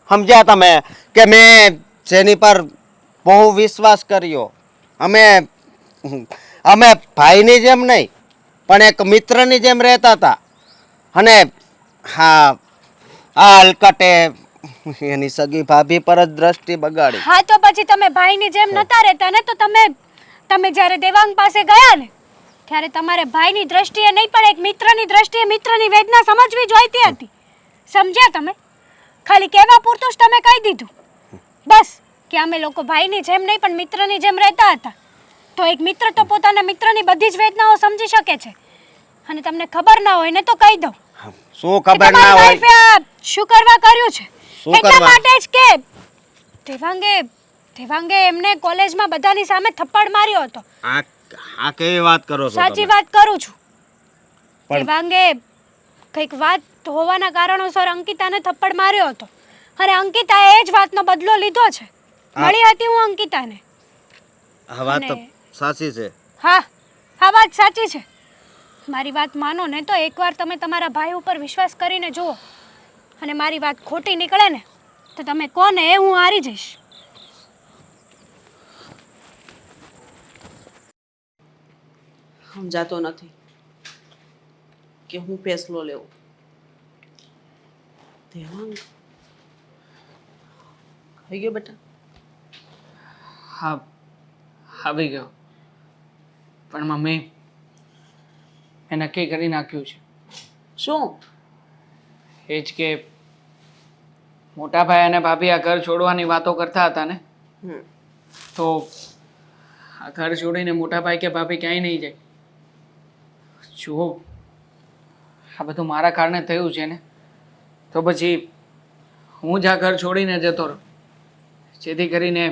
સમજ્યા તમે? કે મેં જેની પર બહુ વિશ્વાસ કર્યો, અમે ભાઈની જેમ નહીં પણ એક મિત્રની જેમ રહેતા હતા, અને હા, આ હલકટે એની સગી ભાભી પર જ દ્રષ્ટિ બગાડી. હા, તો પછી તમે ભાઈની જેમ નતા રહેતા ને તો તમે જ્યારે દેવાંગ પાસે ગયા ને ત્યારે તમારે ભાઈની દ્રષ્ટિએ નહીં પણ એક મિત્રની દ્રષ્ટિએ મિત્રની વેદના સમજવી જોઈતી હતી. સમજ્યા તમે? ખાલી કહેવા પૂરતું જ તમે કહી દીધું બસ કે અમે લોકો ભાઈની જેમ નહીં પણ મિત્રની જેમ રહેતા હતા. તો એક મિત્ર તો પોતાના મિત્રની બધી જ વેદનાઓ સમજી શકે છે. અને તમને ખબર ના હોય ને તો કહી દઉં શું કે ખબર ના તમારી હોય? વાઈફે આ શું કરવા કર્યું છે શું એટલા કરવા? માટે જ કે દેવાંગે એમને કોલેજમાં બધાની સામે થપ્પડ માર્યો હતો. આ કેવી વાત કરો છો સાચી તમે? વાત કરું છું. પણ- દેવાંગે કંઈક વાત હોવાના કારણોસર અંકિતાને થપ્પડ માર્યો હતો અને અંકિતાએ એ જ વાતનો બદલો લીધો છે. મળી હતી હું અંકિતાને. આ વાત તો અને- સાચી છે. હા આ વાત સાચી છે. મારી વાત માનો ને તો એકવાર તમે તમારા ભાઈ ઉપર વિશ્વાસ કરીને જુઓ, અને મારી વાત ખોટી નીકળે ને તો તમે કોને એ હું હારી જઈશ. સમજાતો નથી કે હું ફેસલો લેવો. દેવાંગ થઈ ગયો બેટા? હા આવી ગયો. પણ મમ્મી મેં નક્કી કરી નાખ્યું છે. શું? એ જ કે મોટા ભાઈ અને ભાભી આ ઘર છોડવાની વાતો કરતા હતા ને, હમ તો આ ઘર છોડીને મોટા ભાઈ કે ભાભી ક્યાંય નહીં જાય. જુઓ આ બધું મારા કારણે થયું છે ને, તો પછી હું જ આ ઘર છોડીને જતો રહું, જેથી કરીને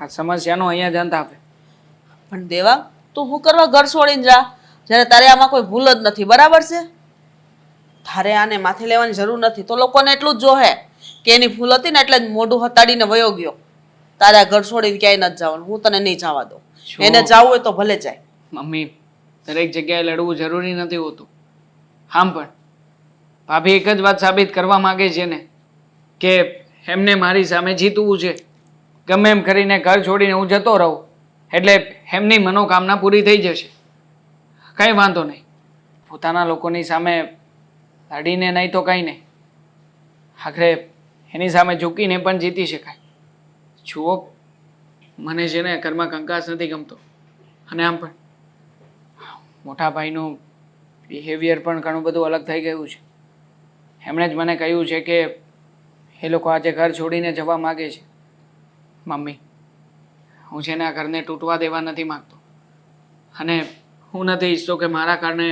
આ સમસ્યાનો અહીંયા જ અંત આવે. પણ દેવાંગ, તું શું કરવા ઘર છોડીને જા જ્યારે તારે આમાં કોઈ ભૂલ જ નથી, બરાબર છે? તારે આને માથે લેવાની જરૂર નથી. તો લોકોને એટલું જ જોહે કે એની ભૂલ હતી ને એટલે જ મોઢું હતાડીને વયો ગયો. તારે આ ઘર છોડીને ક્યાંય નથી જવાનું. હું તને નહીં જવા દઉં. એને જવું હોય તો ભલે જાય. મમ્મી દરેક જગ્યાએ લડવું જરૂરી નથી હોતું. આમ પણ ભાભી એક જ વાત સાબિત કરવા માંગે છે ને કે એમને મારી સામે જીતવું છે. ગમે એમ કરીને ઘર છોડીને હું જતો રહું એટલે એમની મનોકામના પૂરી થઈ જશે. કંઈ વાંધો નહીં. પોતાના લોકોની સામે લડીને નહીં તો કંઈ નહીં, આખરે એની સામે ઝૂકીને પણ જીતી શકાય. જુઓ મને છે ને ઘરમાં કંકાસ નથી ગમતો. અને આમ પણ મોટા ભાઈનું બિહેવિયર પણ ઘણું બધું અલગ થઈ ગયું છે. એમણે જ મને કહ્યું છે કે એ લોકો આજે ઘર છોડીને જવા માગે છે. મમ્મી હું છે ને આ ઘરને તૂટવા દેવા નથી માગતો, અને હું નથી ઈચ્છતો કે મારા કારણે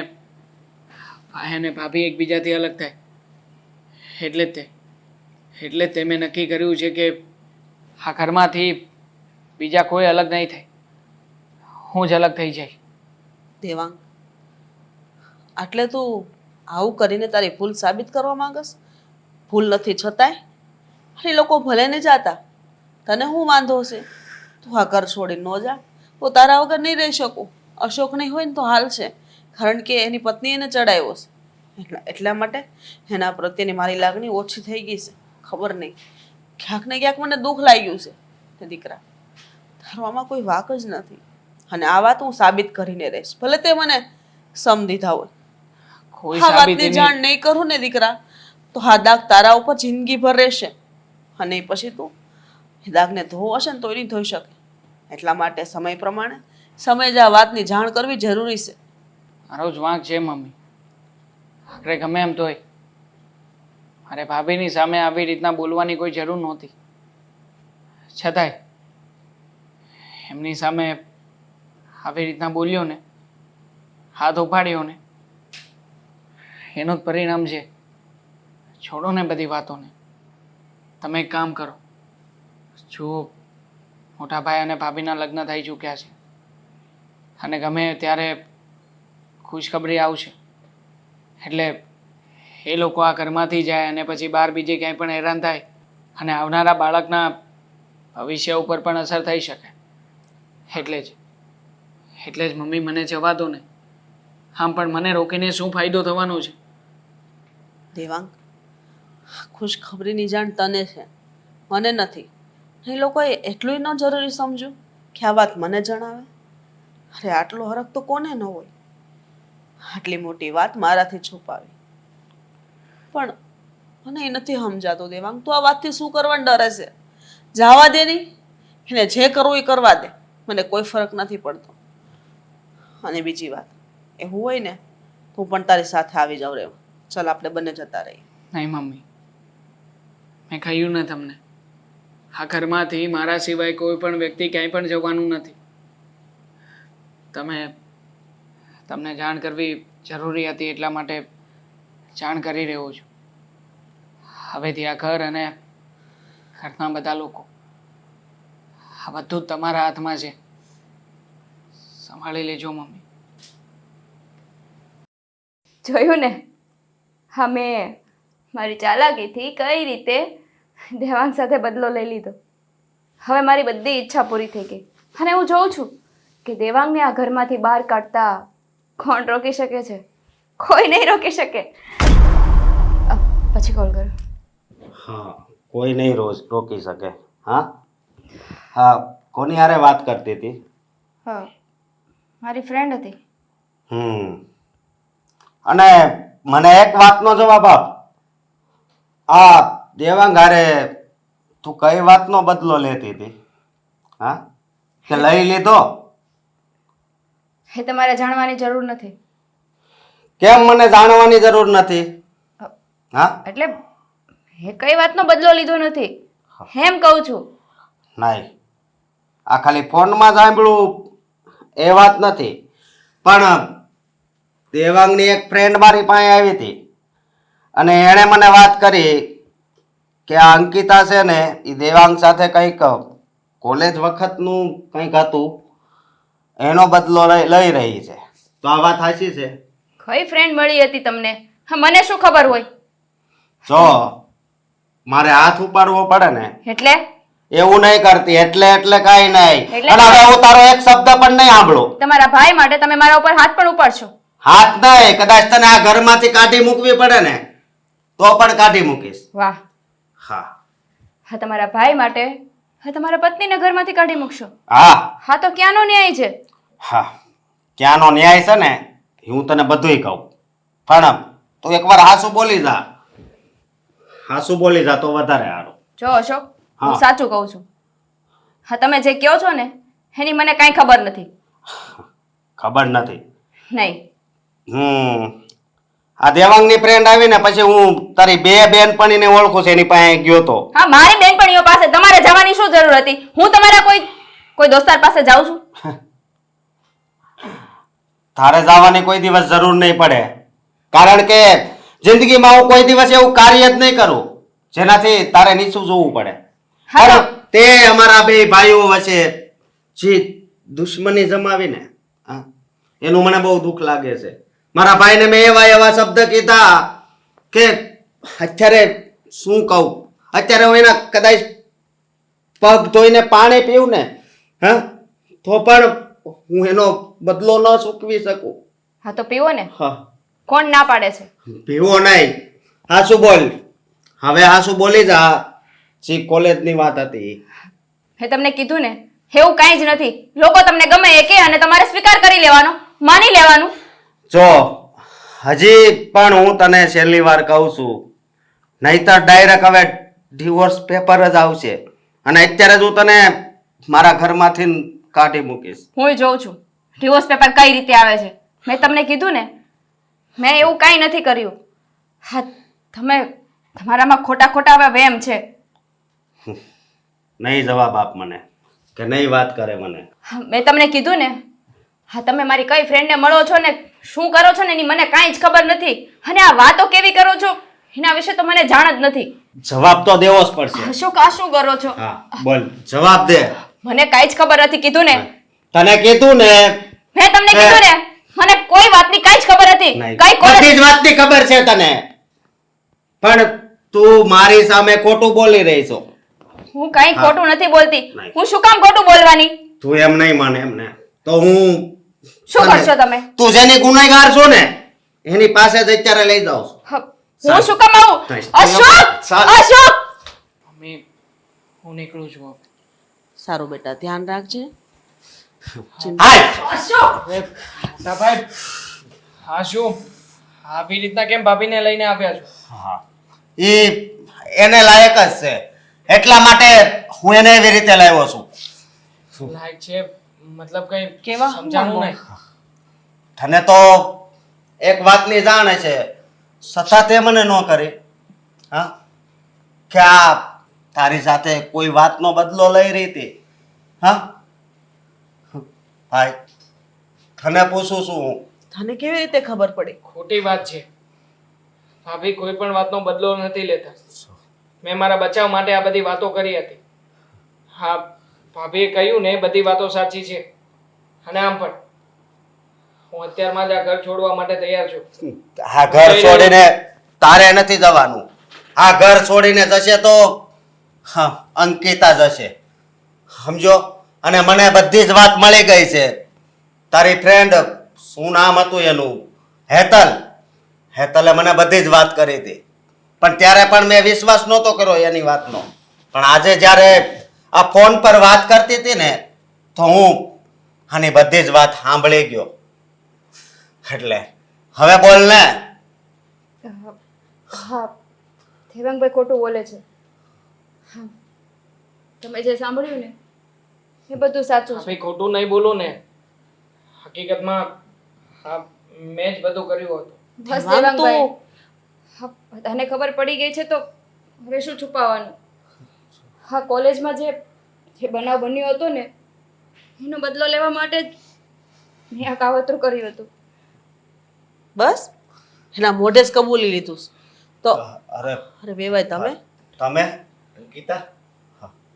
ભાઈ અને ભાભી એકબીજાથી અલગ થાય. એટલે જ તે મેં નક્કી કર્યું છે કે આ ઘરમાંથી બીજા કોઈ અલગ નહીં થાય, હું જ અલગ થઈ જાય. દેવાંગ, આટલે તું આવું કરીને તારી ભૂલ સાબિત કરવા માંગસ? ભૂલ નથી છતાંય એ લોકો ભલે ને જાતા, તને શું વાંધો છે? તું આ ઘર છોડીને ન જા. હું તારા વગર નહીં રહી શકું. અશોક નહીં હોય ને તો હાલ છે, કારણ કે એની પત્ની એને ચડાવ્યો છે. એટલા માટે એના પ્રત્યેની મારી લાગણી ઓછી થઈ ગઈ છે. ખબર નહીં, ક્યાંક ને ક્યાંક મને દુઃખ લાગ્યું છે. તે દીકરા, તારો આમાં કોઈ વાંક જ નથી. અને આ વાત હું સાબિત કરીને રહીશ, ભલે તે મને સમ દીધા હોય. કોઈ આ વાતની સાબિતી જાણ નહીં કરું ને દીકરા, તો આ દાગ તારા ઉપર જિંદગીભર રહેશે. અને પછી તું એ દાગને ધોવો હશે ને તો નહીં ધોઈ શકે. એટલા માટે સમય પ્રમાણે સમય જ આ વાતની જાણ કરવી જરૂરી છે. મારો જ વાંક છે મમ્મી. આખરે ગમે એમ તોય મારે ભાભીની સામે આવી રીતના બોલવાની કોઈ જરૂર નહોતી. છતાંય એમની સામે આવી રીતના બોલ્યો ને, હાથ ઉપાડ્યો ને, એનું જ પરિણામ છે. છોડો ને બધી વાતોને. તમે એક કામ કરો, જુઓ મોટા ભાઈ અને ભાભીના લગ્ન થઈ ચૂક્યા છે, અને ગમે ત્યારે ખુશખબરી આવશે એટલે એ લોકો આ ઘરમાંથી જાય અને પછી બહાર બીજે ક્યાંય પણ હેરાન થાય અને આવનારા બાળકના ભવિષ્ય ઉપર પણ અસર થઈ શકે. એટલે જ મમ્મી મને જવા દો ને. આમ પણ મને રોકીને શું ફાયદો થવાનો છે? દેવાંગ, ખુશખબરીની જાણ તને છે, મને નથી. એ લોકોએ એટલું ન જરૂરી સમજ્યું કે આ વાત મને જણાવે? અરે આટલો હરખ તો કોને ન હોય? આટલી મોટી વાત મારાથી છુપાવી. પણ મને એ નથી સમજાતું દેવાંગ, તું આ વાતથી શું કરવાનું ડરે છે? જવા દે નહીં, એને જે કરવું એ કરવા દે. મને કોઈ ફરક નથી પડતો. અને બીજી વાત, એવું હોય ને તો હું પણ તારી સાથે આવી જાઉં રહેવા. ચાલ આપણે બંને જતા રહીએ. નહીં મમ્મી, મેં કહ્યું ને તમને, આ ઘરમાંથી મારા સિવાય કોઈ પણ વ્યક્તિ ક્યાંય પણ જવાનું નથી. તમને જાણ કરવી જરૂરી હતી એટલા માટે જાણ કરી રહ્યો છું. હવેથી આ ઘર અને ઘરના બધા લોકો, આ બધું જ તમારા હાથમાં છે. સંભાળી લેજો મમ્મી. જોયું ને, હા મેં મારી ચાલાકીથી કઈ રીતે દેવાંગ સાથે બદલો લઈ લીધો. હવે મારી બધી ઈચ્છા પૂરી થઈ ગઈ અને હું જોઉં છું કે દેવાંગને આ ઘરમાંથી બહાર કાઢતા કોણ રોકી શકે છે? કોઈ નહીં રોકી શકે. પછી કોલ કરો. હા, કોઈ નહીં રોકી શકે. હા હા, કોની હારે વાત કરતી હતી? હા, મારી ફ્રેન્ડ હતી. અને મને એક વાતનો જવાબ આપ. આ દેવાંગ હારે તું કઈ વાતનો બદલો લેતી હતી? હા, કે લઈ લીધો? એ તમારે જાણવાની જરૂર નથી. કેમ મને જાણવાની જરૂર નથી? હા, એટલે એ કઈ વાતનો બદલો લીધો નથી એમ કહું છું. નહીં, આ ખાલી ફોનમાં સાંભળ્યું એ વાત નથી, પણ દેવાંગની એક ફ્રેન્ડ મારી પાસે આવી હતી અને એણે મને વાત કરી કે આ અંકિતા છે ને એ દેવાંગ સાથે કંઈક કોલેજ વખતનું કંઈક હતું, એનો બદલો લઈ રહી છે. તો આ વાત સાચી છે? કઈ ફ્રેન્ડ મળી હતી તમને? હા, મને શું ખબર હોય? જો મારે હાથ ઉપાડવો પડે ને એટલે એવું નહીં કરતી. એટલે કાંઈ નહીં. એટલે? અને હવે હું તારો એક શબ્દ પણ નહીં સાંભળું. તમારા ભાઈ માટે તમે મારા ઉપર હાથ પણ ઉપાડશો? હાથ નહીં, કદાચ તને આ ઘરમાંથી કાઢી મૂકવી પડે ને તો પણ કાઢી મૂકીશ. વાહ. હા હા, તમારા ભાઈ માટે હા તમારા પત્નીને ઘરમાંથી કાઢી મૂકશો? હા હા, તો ક્યાંનો ન્યાય છે? હા, ક્યાંનો ન્યાય છે ને હું તને બધુંય કહું, પણ તું એકવાર હાસુ બોલી જા. હાસુ બોલી જા તો વધારે સારું. જો અશોક, હું હા. સાચું કહું છું. હા, તમે જે કહો છો ને એની મને કાંઈ ખબર નથી. ખબર નથી? નહીં. આ દેવાંગની ફ્રેન્ડ આવી ને પછી હું તારી બે બેનપણીને ઓળખું છું, એની પાસે ગયો તો. હા, મારી બેનપણીઓ પાસે તમારે જવાની શું જરૂર હતી? હું તમારા કોઈ દોસ્તાર પાસે જાઉં છું? તારે જવાની કોઈ દિવસ જરૂર નહીં પડે, કારણ કે જિંદગીમાં હું કોઈ દિવસ એવું કાર્ય જ નહીં કરું જેનાથી તારે નીચું જોવું પડે. હા તો- અને તે અમારા બે ભાઈઓ વચ્ચે જે દુશ્મની જમાવીને હા, એનું મને બહુ દુઃખ લાગે છે. મારા ભાઈને મેં એવા શબ્દ કીધા કે અત્યારે શું કહું, અત્યારે હું એના કદાચ પગ ધોઈને પાણી પીવું ને હા તો પણ હું એનો બદલો ન ચૂકવી શકું. હા, તો પીવો ને. હા, કોણ ના પાડે છે? પીવો નહીં. હાસુ બોલ. હવે હાસુ બોલી જા. જે કોલેજની વાત હતી. મેં તમને કીધું ને એવું કાંઈ જ નથી. લોકો તમને ગમે એ કે અને તમારે સ્વીકાર કરી લેવાનો, માની લેવાનું. જો હજી પણ હું તને છેલ્લી વાર કહું છું, નહીતર ડાયરેક્ટ હવે ડિવોર્સ પેપર જ આવશે અને અત્યારે જ હું તને મારા ઘરમાંથી કાઢી મૂકીશ. હું જોઉં છું ડિવોર્સ પેપર કઈ રીતે આવે છે. મેં તમને કીધું ને મેં એવું કાંઈ નથી કર્યું. હા, તમારામાં ખોટા હવે વેમ છે. નહીં જવાબ આપ મને કે નહીં વાત કરે મને. હા, મેં તમને કીધું ને હા, તમે મારી કઈ ફ્રેન્ડને મળો છો ને શું કરો છો ને એની મને કાંઈ જ ખબર નથી અને આ વાતો કેવી કરો છો એના વિશે તો મને જાણ જ નથી. જવાબ તો દેવો જ પડશે. અશોક, આ શું કરો છો? હા બોલ, જવાબ દે. મને કાંઈ જ ખબર નથી. કીધું ને તને કીધું ને. મેં તમને કીધું ને મને કોઈ વાતની કાંઈ જ ખબર હતી. નહીં, કઈ કોલેજ બધી જ વાતની ખબર છે તને, પણ તું મારી સામે ખોટું બોલી રહી છો. હું કાંઈ હા. ખોટું નથી બોલતી. નહીં. હું શું કામ ખોટું બોલવાની? તું એમ નહીં માને એમને તો હું શું કરશો તમે? તું જેની ગુનેગાર છો ને એની પાસે જ અત્યારે લઈ જાઉં છું. હ, હું શું કામ આવું? નહીં. અશોક! ચાલ. અશોક! મમ્મી, હું નીકળું છું હવે. સારું બેટા, ધ્યાન રાખજે. હાલ. અશોક! મોટા ભાઈ, હા શું આવી રીતના કેમ ભાભીને લઈને આવ્યા છો? હા, એને લાયક જ છે એટલા માટે હું એને એવી રીતે લાવ્યો છું. લાયક છે મતલબ કઈ કેવા સમજાણું નહીં. તને તો એક વાતની જાણ છે છતાં તે મને ન કરી. હા, કે આ તારી સાથે કોઈ વાતનો બદલો લઈ રહી હતી. હા ભાઈ, તને પૂછું છું હું. તને કેવી રીતે ખબર પડી? ખોટી વાત છે. ભાભી કોઈ પણ વાતનો બદલો નથી લેતા. મેં મારા બચાવ માટે આ બધી વાતો કરી હતી. હા, ભાભીએ કહ્યું ને બધી વાતો સાચી છે. અને આમ પણ હું અત્યારમાં જ આ ઘર છોડવા માટે તૈયાર છું. આ ઘર છોડીને તારે નથી જવાનું. આ ઘર છોડીને જશે તો હા અંકિતા જશે. સમજો. અને મને બધી જ વાત મળી ગઈ છે. તારી ફ્રેન્ડ શું નામ હતું એનું, હેતલે મને બધી જ વાત કરી હતી. પણ ત્યારે પણ મેં વિશ્વાસ નહોતો કર્યો એની વાતનો. પણ આજે જ્યારે આ ફોન પર વાત કરતી હતી ને, તો હું આની બધી જ વાત સાંભળી ગયો. એટલે હવે બોલ ને. હા દેવાંગભાઈ ખોટું બોલે છે. હા તમે જે સાંભળ્યું ને એ બધું સાચું છે. ભાઈ ખોટું નહીં બોલું ને, હકીકતમાં હા મેં જ બધું કર્યું હતું. બસ દેવાંગ દેવાંગભાઈ, તો- હા બધાને ખબર પડી ગઈ છે તો હવે શું છુપાવવાનું. હા કોલેજમાં જે બનાવ બન્યો હતો ને એનો બદલો લેવા માટે જ મેં આ કાવતરું કર્યું હતું. બસ એના મોઢે જ કબૂલી લીધું છે. તો અરે અરે વેવાય તમે તમે અંકિતા,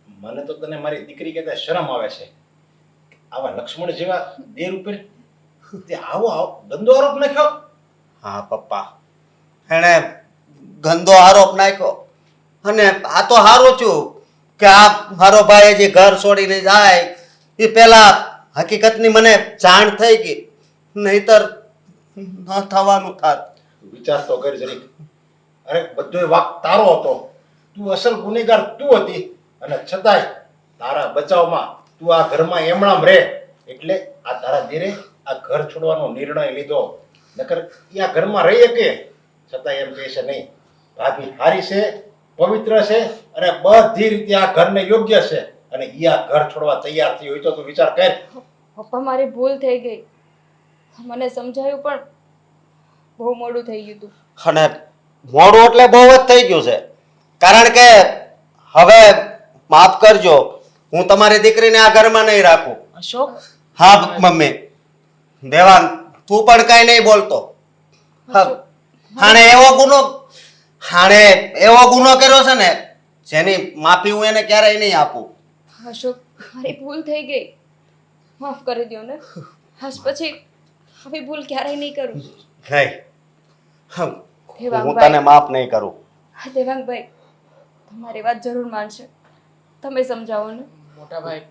મને તો તને મારી દીકરી કહેતા શરમ આવે છે. આવા લક્ષ્મણ જેવા દેર ઉપર તે આવો ગંદો આરોપ નાખ્યો. હા પપ્પા, એણે ગંદો આરોપ નાખ્યો. અને આ તો હારું છું કે આ મારો ભાઈ જે ઘર છોડીને જાય એ પેલા હકીકતની મને જાણ થઈ ગઈ, નહીતર ન થવાનું થાત. વિચાર તો કર જરીક. અરે બધો વાક તારો હતો. તું અસલ ગુનેગાર તું હતી અને છતાંય તારા બચાવમાં તું આ ઘરમાં એમણામ રહે એટલે આ તારા ધીરે આ ઘર છોડવાનો નિર્ણય લીધો. નકર એ આ ઘરમાં રહી શકે. છતાં એમ કહે છે નહીં, ભાભી હારી છે, પવિત્ર છે અને બધી રીતે આ ઘરને યોગ્ય છે અને એ આ ઘર છોડવા તૈયાર થઈ હોય તો તું વિચાર કર. પપ્પા મારી ભૂલ થઈ ગઈ, મને સમજાયું પણ બહુ મોડું થઈ ગયું હતું. અને મોડું એટલે બહુ જ થઈ ગયું છે. કારણ કે હવે માફ કરજો, હું તમારી દીકરીને આ ઘરમાં નહીં રાખું. અશોક હા મમ્મી, દેવાંગ તું પણ કઈ નહીં બોલતો. હા, હાણે એવો ગુનો કર્યો છે ને જેની માફી હું એને ક્યારેય નહીં આપું. અશોક મારી ભૂલ થઈ ગઈ, માફ કરી દો ને. હસ પછી હવે ભૂલ ક્યારેય નહીં કરું. નહીં, હું દેવાંગભાઈ. તને માફ નહીં કરું. હા દેવાંગભાઈ તમારી વાત જરૂર માનશે, તમે સમજાવો ને. મોટા ભાઈ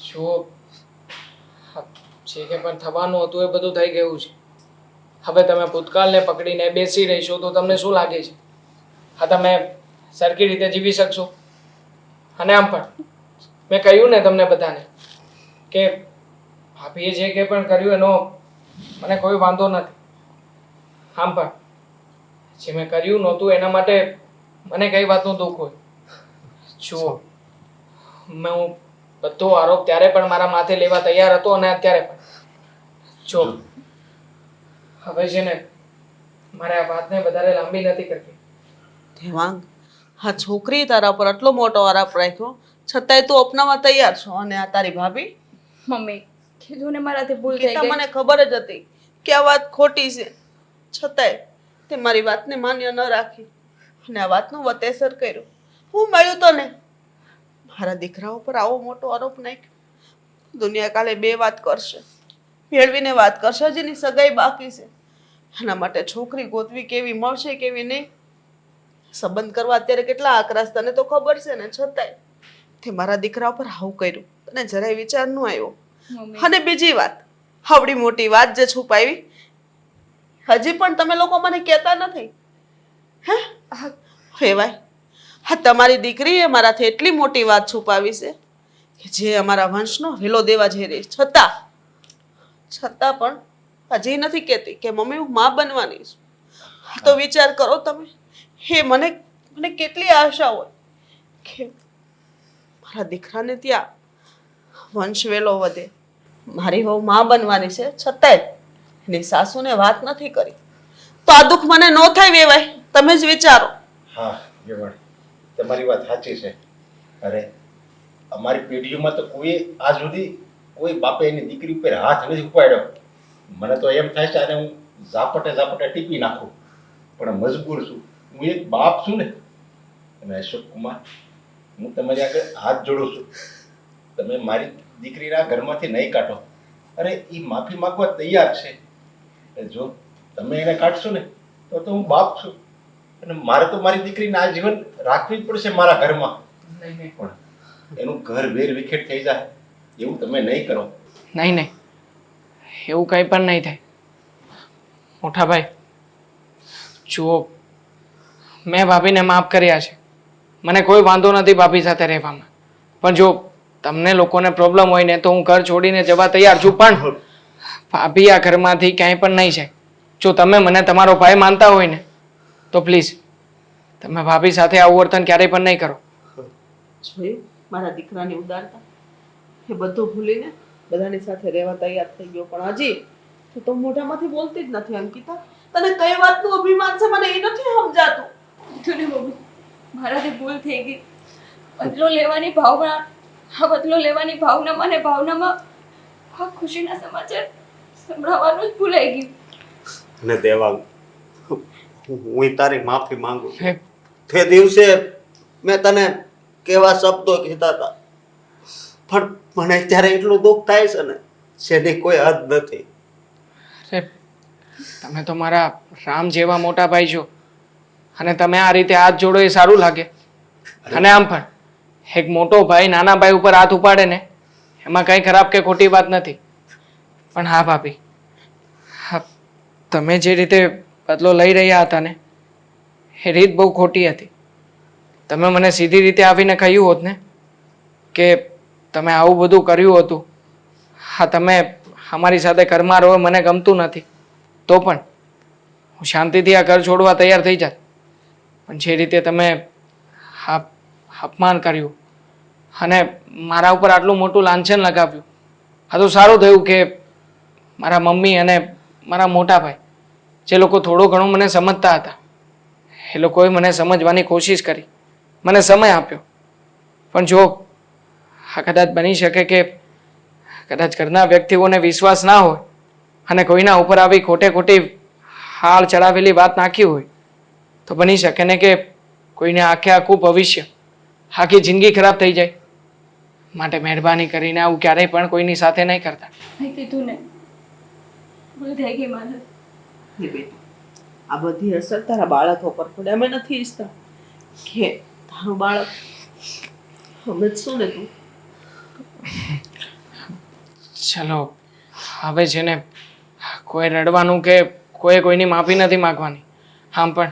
જો જે કે પણ થવાનું હતું એ બધું થઈ ગયું છે. હવે તમે ભૂતકાળને પકડીને બેસી રહીશો તો તમને શું લાગે છે? હા તમે સરખી રીતે જીવી શકશો? અને આમ પણ મેં કહ્યું ને તમને બધાને કે ભાભીએ જે કંઈ પણ કર્યું એનો મને કોઈ વાંધો નથી. આમ પણ જે મેં કર્યું નહોતું એના માટે મને કઈ વાતનું દુઃખ હોય. જુઓ હું બધો આરોપ ત્યારે પણ મારા માથે લેવા તૈયાર હતો અને અત્યારે પણ. જો હવે છે ને મારે આ વાતને વધારે લાંબી નથી કરવી. દેવાંગ, આ છોકરી તારા પર આટલો મોટો આરોપ રાખ્યો છતાંય તું અપનાવવા તૈયાર છો અને આ તારી ભાભી મમ્મી કીધું ને મારાથી ભૂલ થઈ ગીતા, ગઈ. મને ખબર જ હતી કે આ વાત ખોટી છે છતાંય તે મારી વાતને માન્ય ન રાખી અને આ વાતનું વતેસર કર્યું. હું મળ્યું તો ને મારા દીકરા ઉપર આવો મોટો આરોપ નાખ્યો. દુનિયા કાલે બે વાત કરશે, ભેળવીને વાત કરશે. જેની સગાઈ બાકી છે એના માટે છોકરી ગોતવી કેવી મળશે કેવી નહીં, સંબંધ કરવા અત્યારે કેટલા આકરાશ તને તો ખબર છે ને, છતાંય તે મારા દીકરા ઉપર આવું કર્યું. તને જરાય વિચાર ન આવ્યો. મમ્મી અને બીજી વાત, આવડી મોટી વાત જે છુપાવી હજી પણ તમે લોકો મને કહેતા નથી. હે હા, ફેવાય, હા તમારી દીકરીએ મારાથી એટલી મોટી વાત છુપાવી છે કે જે અમારા વંશનો હેલો દેવા જઈ રહી, છતાં પણ હજી નથી કહેતી કે મમ્મી હું માં બનવાની છું. હા તો વિચાર કરો તમે, હે મને કેટલી આશા હોય કે મારા દીકરાને ત્યાં વંશ વેલો વધે. મારી વહુ માં બનવાની છે છતાંય એની સાસુને વાત નથી કરી તો આ દુઃખ મને ન થાય વેવાય. તમે જ વિચારો. હા વેવાણ, તમારી વાત સાચી છે. અરે અમારી પેઢીઓમાં તો કોઈ આજ સુધી કોઈ બાપે એની દીકરી ઉપર હાથ નથી ઉપાડ્યો. મને તો એમ થાય છે અને હું ઝાપટે ટીપી નાખું, પણ મજબૂર છું. હું એક બાપ છું ને. અને અશોક કુમાર, હું તમારી આગળ હાથ જોડું છું. તમે મારી દીકરીના ઘરમાંથી નહીં કાઢો. અરે એ માફી માંગવા તૈયાર છે. જો તમે એને કાઢશો ને તો હું બાપ છું અને મારે તો મારી દીકરીને આ જીવન રાખવી જ પડશે મારા ઘરમાં. નહીં નહીં પણ એનું ઘર વેર વિખેર થઈ જાય એવું તમે નહીં કરો. નહીં નહીં, એવું કંઈ પણ નહીં થાય. મોટા ભાઈ જુઓ, મેં ભાભીને માફ કર્યા છે. મને કોઈ વાંધો નથી ભાભી સાથે રહેવામાં. પણ જો તમને લોકોને પ્રોબ્લેમ હોય ને તો હું ઘર છોડીને જવા તૈયાર છું. પણ ભાભી આ ઘરમાંથી ક્યાંય પણ નહીં જાય. જો તમે મને તમારો ભાઈ માનતા હોય ને તો પ્લીઝ તમે ભાભી સાથે આવું વર્તન ક્યારેય પણ નહીં કરો. જોયું મારા દીકરાની ઉદારતા, એ બધું ભૂલીને બધાની સાથે રહેવા તૈયાર થઈ ગયો. પણ હજી તું તો મોઢામાંથી બોલતી જ નથી અંકિતા. તને કઈ વાતનું અભિમાન છે મને એ નથી સમજાતું. કીધું ને મમ્મી, મારાથી ભૂલ થઈ ગઈ. બદલો લેવાની ભાવના, આ બદલો લેવાની ભાવનામાં અને ભાવનામાં આ ખુશીના સમાચાર સંભળાવવાનું જ ભૂલાઈ ગયું. અને દેવાંગ, હું તારી માફી માંગુ છું. હે, તે દિવસે મેં તને કેવા શબ્દો કીધા હતા, પણ મને અત્યારે એટલું દુઃખ થાય છે ને જેની કોઈ હદ નથી. અરે, તમે તો મારા રામ જેવા મોટા ભાઈ છો અને તમે આ રીતે હાથ જોડો એ સારું લાગે. અને આમ પણ એક મોટો ભાઈ નાના ભાઈ ઉપર હાથ ઉપાડે ને એમાં કંઈ ખરાબ કે ખોટી વાત નથી. પણ હા ભાભી, હા, તમે જે રીતે બદલો લઈ રહ્યા હતા ને એ રીત બહુ ખોટી હતી. તમે મને સીધી રીતે આવીને કહ્યું હોત ને કે તમે આવું બધું કર્યું હતું, હા તમે અમારી સાથે ઘરમાં રહો મને ગમતું નથી, તો પણ હું શાંતિથી આ ઘર છોડવા તૈયાર થઈ જાત. પણ જે રીતે તમે હા અપમાન કર્યું અને મારા ઉપર આટલું મોટું લાંછન લગાવ્યું, આ તો સારું થયું કે મારા મમ્મી અને મારા મોટા ભાઈ જે લોકો થોડું ઘણું મને સમજતા હતા એ લોકોએ મને સમજવાની કોશિશ કરી, મને સમય આપ્યો. પણ જો આ કદાચ બની શકે કે કદાચ ઘરના વ્યક્તિઓને વિશ્વાસ ના હોય અને કોઈના ઉપર આવી ખોટે ખોટી હાલ ચડાવેલી વાત નાખી હોય તો બની શકે ને કે કોઈને આખે આખું ભવિષ્ય, આખી જિંદગી ખરાબ થઈ જાય. માટે મહેરબાની કરીને આવું ક્યારેય પણ કોઈની સાથે નહીં કરતા. મેં કીધું ને, ભૂલ થઈ ગઈ મારે. હે બેટા, આ બધી અસર તારા બાળકો પર પડે. અમે નથી ઈચ્છતા કે તારું બાળક સમજશું ને તું. ચલો હવે છે ને કોઈ રડવાનું કે કોઈની માફી નથી માગવાની. આમ પણ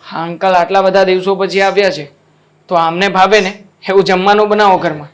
હા અંકલ આટલા બધા દિવસો પછી આવ્યા છે તો આમને ભાવે ને એવું જમવાનું બનાવો ઘરમાં.